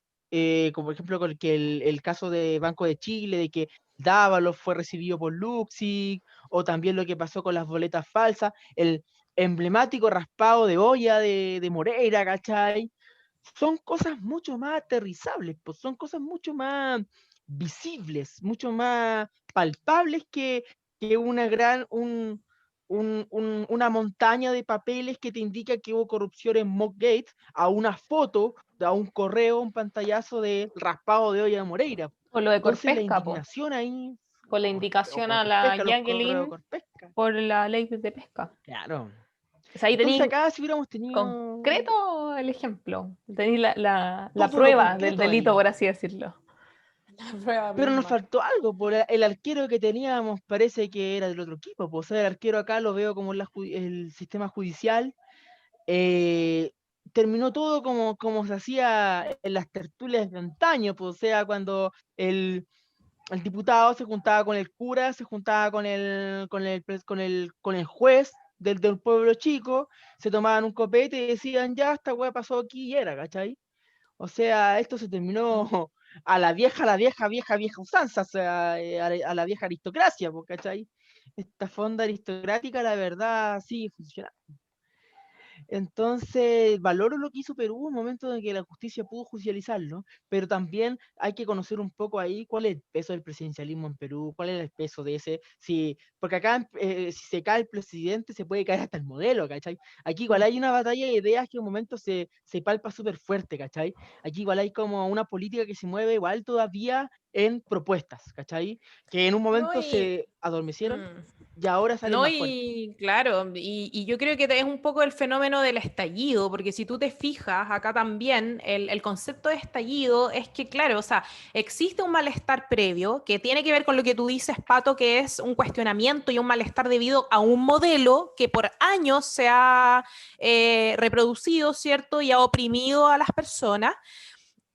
Speaker 2: como por ejemplo con el caso de Banco de Chile, de que Dávalos fue recibido por Luxig, o también lo que pasó con las boletas falsas, el emblemático raspado de olla de Moreira, ¿cachai? Son cosas mucho más aterrizables, pues son cosas mucho más visibles, mucho más palpables que una montaña de papeles que te indica que hubo corrupción en Mockgate a una foto, a un correo, un pantallazo de raspado de olla de Moreira.
Speaker 3: O lo de
Speaker 2: Entonces la
Speaker 3: Corpesca, po,
Speaker 2: indignación ahí,
Speaker 3: con la
Speaker 2: o
Speaker 3: indicación
Speaker 2: con
Speaker 3: a la
Speaker 2: Corpesca, los correos de
Speaker 3: Jacqueline
Speaker 2: Corpesca.
Speaker 3: por la ley de pesca.
Speaker 2: Claro.
Speaker 3: O sea, ahí
Speaker 2: Entonces
Speaker 3: tenéis
Speaker 2: acá si hubiéramos tenido
Speaker 3: concreto el ejemplo, tenéis la
Speaker 2: todo lo
Speaker 3: prueba del
Speaker 2: concreto
Speaker 3: delito,
Speaker 2: ahí.
Speaker 3: por así decirlo.
Speaker 1: La prueba
Speaker 2: Pero nos
Speaker 1: misma.
Speaker 2: faltó algo, por el arquero que teníamos parece que era del otro equipo. Pues, o sea, el arquero acá lo veo como el sistema judicial. Terminó todo como se hacía en las tertulias de antaño, pues, o sea, cuando el diputado se juntaba con el cura, se juntaba con el juez del pueblo chico, se tomaban un copete y decían, ya, esta weá pasó aquí y era, ¿cachai? O sea, esto se terminó a la vieja usanza, o sea, a la vieja aristocracia, ¿cachai? Esta fonda aristocrática, la verdad, sigue funcionando. Entonces, valoro lo que hizo Perú, un momento en que la justicia pudo judicializarlo, pero también hay que conocer un poco ahí cuál es el peso del presidencialismo en Perú, cuál es el peso de ese, porque acá si se cae el presidente se puede caer hasta el modelo, ¿cachai? Aquí igual hay una batalla de ideas que en un momento se palpa súper fuerte, ¿cachai? Aquí igual hay como una política que se mueve igual todavía en propuestas, ¿cachai? Que en un momento
Speaker 1: No,
Speaker 2: se adormecieron y ahora salen
Speaker 1: no,
Speaker 2: más fuertes.
Speaker 1: y claro, y yo creo que es un poco el fenómeno del estallido, porque si tú te fijas, acá también el concepto de estallido es que, claro, o sea, existe un malestar previo que tiene que ver con lo que tú dices, Pato, que es un cuestionamiento y un malestar debido a un modelo que por años se ha reproducido, ¿cierto? Y ha oprimido a las personas.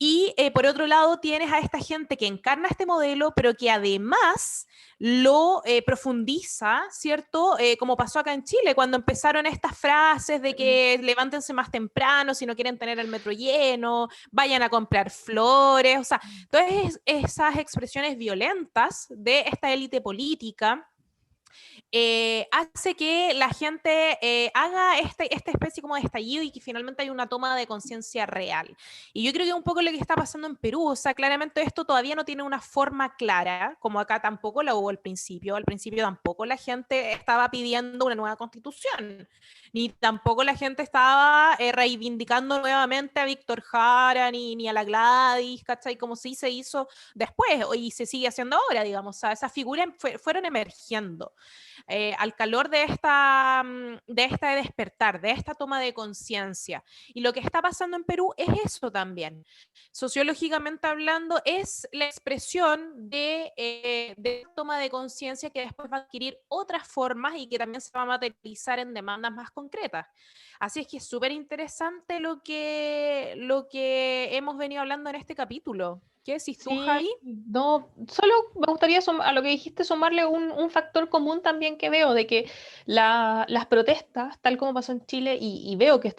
Speaker 1: Y por otro lado tienes a esta gente que encarna este modelo, pero que además lo profundiza, ¿cierto? Como pasó acá en Chile, cuando empezaron estas frases de que levántense más temprano si no quieren tener el metro lleno, vayan a comprar flores, o sea, todas esas expresiones violentas de esta élite política hace que la gente haga esta especie como de estallido y que finalmente hay una toma de conciencia real. Y yo creo que es un poco lo que está pasando en Perú, o sea, claramente esto todavía no tiene una forma clara, como acá tampoco la hubo al principio tampoco la gente estaba pidiendo una nueva constitución, ni tampoco la gente estaba reivindicando nuevamente a Víctor Jara, ni a la Gladys, ¿cachai? Como sí se hizo después, y se sigue haciendo ahora, digamos, o sea, esas figuras fueron emergiendo al calor de este despertar, de esta toma de conciencia. Y lo que está pasando en Perú es eso también. Sociológicamente hablando, es la expresión de toma de conciencia que después va a adquirir otras formas y que también se va a materializar en demandas más concretas. Así es que es súper interesante lo que hemos venido hablando en este capítulo. ¿Qué decís tú,
Speaker 3: Sí,
Speaker 1: Javi?
Speaker 3: no, solo me gustaría a lo que dijiste sumarle un factor común también que veo, de que las protestas, tal como pasó en Chile y veo que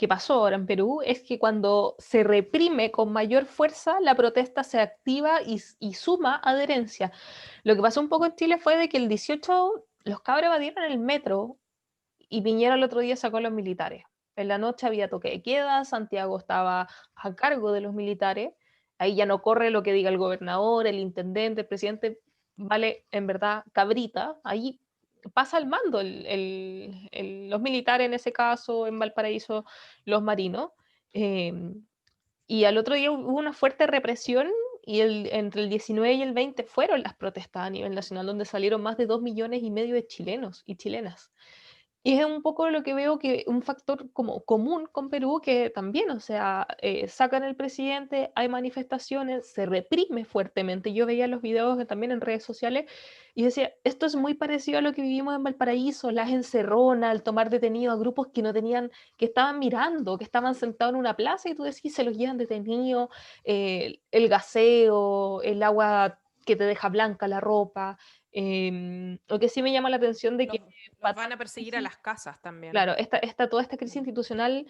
Speaker 3: pasó ahora en Perú, es que cuando se reprime con mayor fuerza, la protesta se activa y suma adherencia. Lo que pasó un poco en Chile fue de que el 18 los cabros evadieron el metro y Piñera el otro día sacó a los militares. En la noche había toque de queda, Santiago estaba a cargo de los militares, ahí ya no corre lo que diga el gobernador, el intendente, el presidente, vale en verdad cabrita, ahí pasa el mando los militares en ese caso, en Valparaíso, los marinos. Eh, y al otro día hubo una fuerte represión y entre el 19 y el 20 fueron las protestas a nivel nacional, donde salieron más de 2,5 millones de chilenos y chilenas. Y es un poco lo que veo que un factor como común con Perú, que también, o sea, sacan al presidente, hay manifestaciones, se reprime fuertemente. Yo veía los videos también en redes sociales y decía, esto es muy parecido a lo que vivimos en Valparaíso, las encerronas, el tomar detenidos a grupos que no tenían, que estaban mirando, que estaban sentados en una plaza y tú decís, se los llevan detenidos, el gaseo, el agua que te deja blanca la ropa. Lo que sí me llama la atención de que
Speaker 1: Los van a perseguir a las casas también.
Speaker 3: claro, toda esta crisis institucional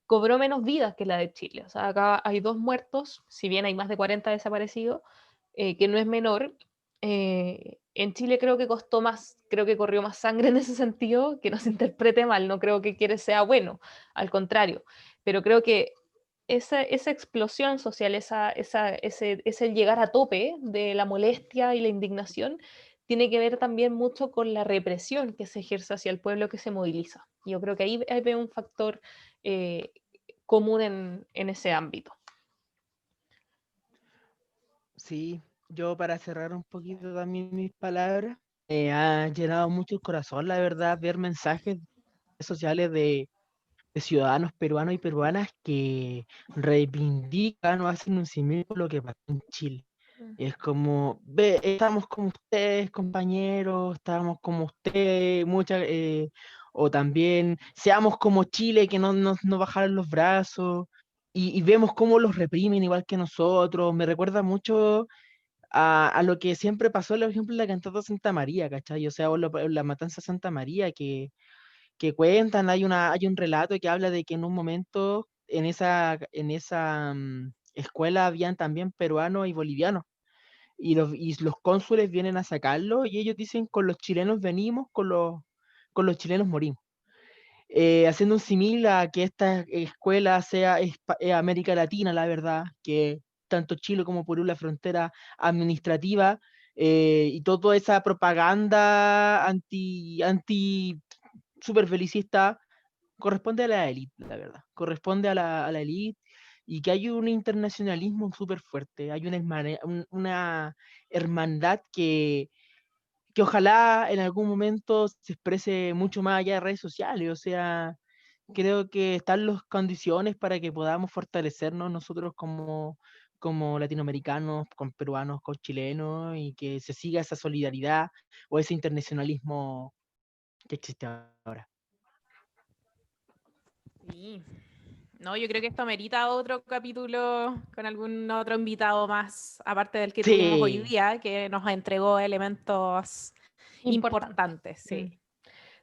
Speaker 3: cobró menos vidas que la de Chile. O sea, acá hay 2 muertos, si bien hay más de 40 desaparecidos, que no es menor. En Chile creo que costó más, creo que corrió más sangre en ese sentido, que no se interprete mal, no creo que quiere sea bueno, al contrario, pero creo que esa explosión social, ese llegar a tope de la molestia y la indignación, tiene que ver también mucho con la represión que se ejerce hacia el pueblo que se moviliza. Yo creo que ahí veo un factor eh, común en ese ámbito.
Speaker 2: Sí, yo para cerrar un poquito también mis palabras, me ha llenado mucho el corazón, la verdad, ver mensajes sociales de ciudadanos peruanos y peruanas que reivindican o hacen un símil por lo que pasó en Chile. Es como, ve, estamos como ustedes, compañeros, estamos como ustedes, o también seamos como Chile, que no bajaron los brazos, y vemos cómo los reprimen igual que nosotros. Me recuerda mucho a lo que siempre pasó, por ejemplo, en la cantata Santa María, ¿cachai? O sea, o la matanza Santa María, que cuentan, hay un relato que habla de que en un momento en esa escuela habían también peruanos y bolivianos y los cónsules vienen a sacarlo y ellos dicen, con los chilenos venimos, con los chilenos morimos. Haciendo un símil a que esta escuela sea América Latina, la verdad, que tanto Chile como Perú, la frontera administrativa, y toda esa propaganda anti super belicista corresponde a la élite, la verdad, corresponde a la élite y que hay un internacionalismo súper fuerte, hay una hermandad que ojalá en algún momento se exprese mucho más allá de redes sociales, o sea, creo que están las condiciones para que podamos fortalecernos nosotros como latinoamericanos, con peruanos, con chilenos, y que se siga esa solidaridad o ese internacionalismo que existe ahora.
Speaker 1: Sí. No, yo creo que esto merita otro capítulo con algún otro invitado más, aparte del que
Speaker 2: Sí.
Speaker 1: tuvimos hoy día, que nos entregó elementos
Speaker 3: Importante.
Speaker 1: importantes, sí.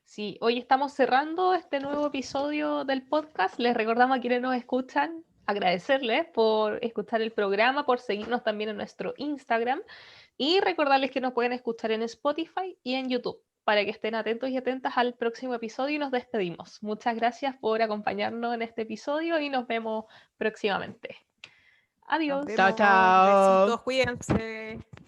Speaker 3: Sí, hoy estamos cerrando este nuevo episodio del podcast. Les recordamos a quienes nos escuchan, agradecerles por escuchar el programa, por seguirnos también en nuestro Instagram y recordarles que nos pueden escuchar en Spotify y en YouTube para que estén atentos y atentas al próximo episodio y nos despedimos. Muchas gracias por acompañarnos en este episodio y nos vemos próximamente.
Speaker 1: Nos
Speaker 3: Adiós.
Speaker 2: Chao,
Speaker 1: vemos,
Speaker 2: chao.
Speaker 1: besitos, cuídense.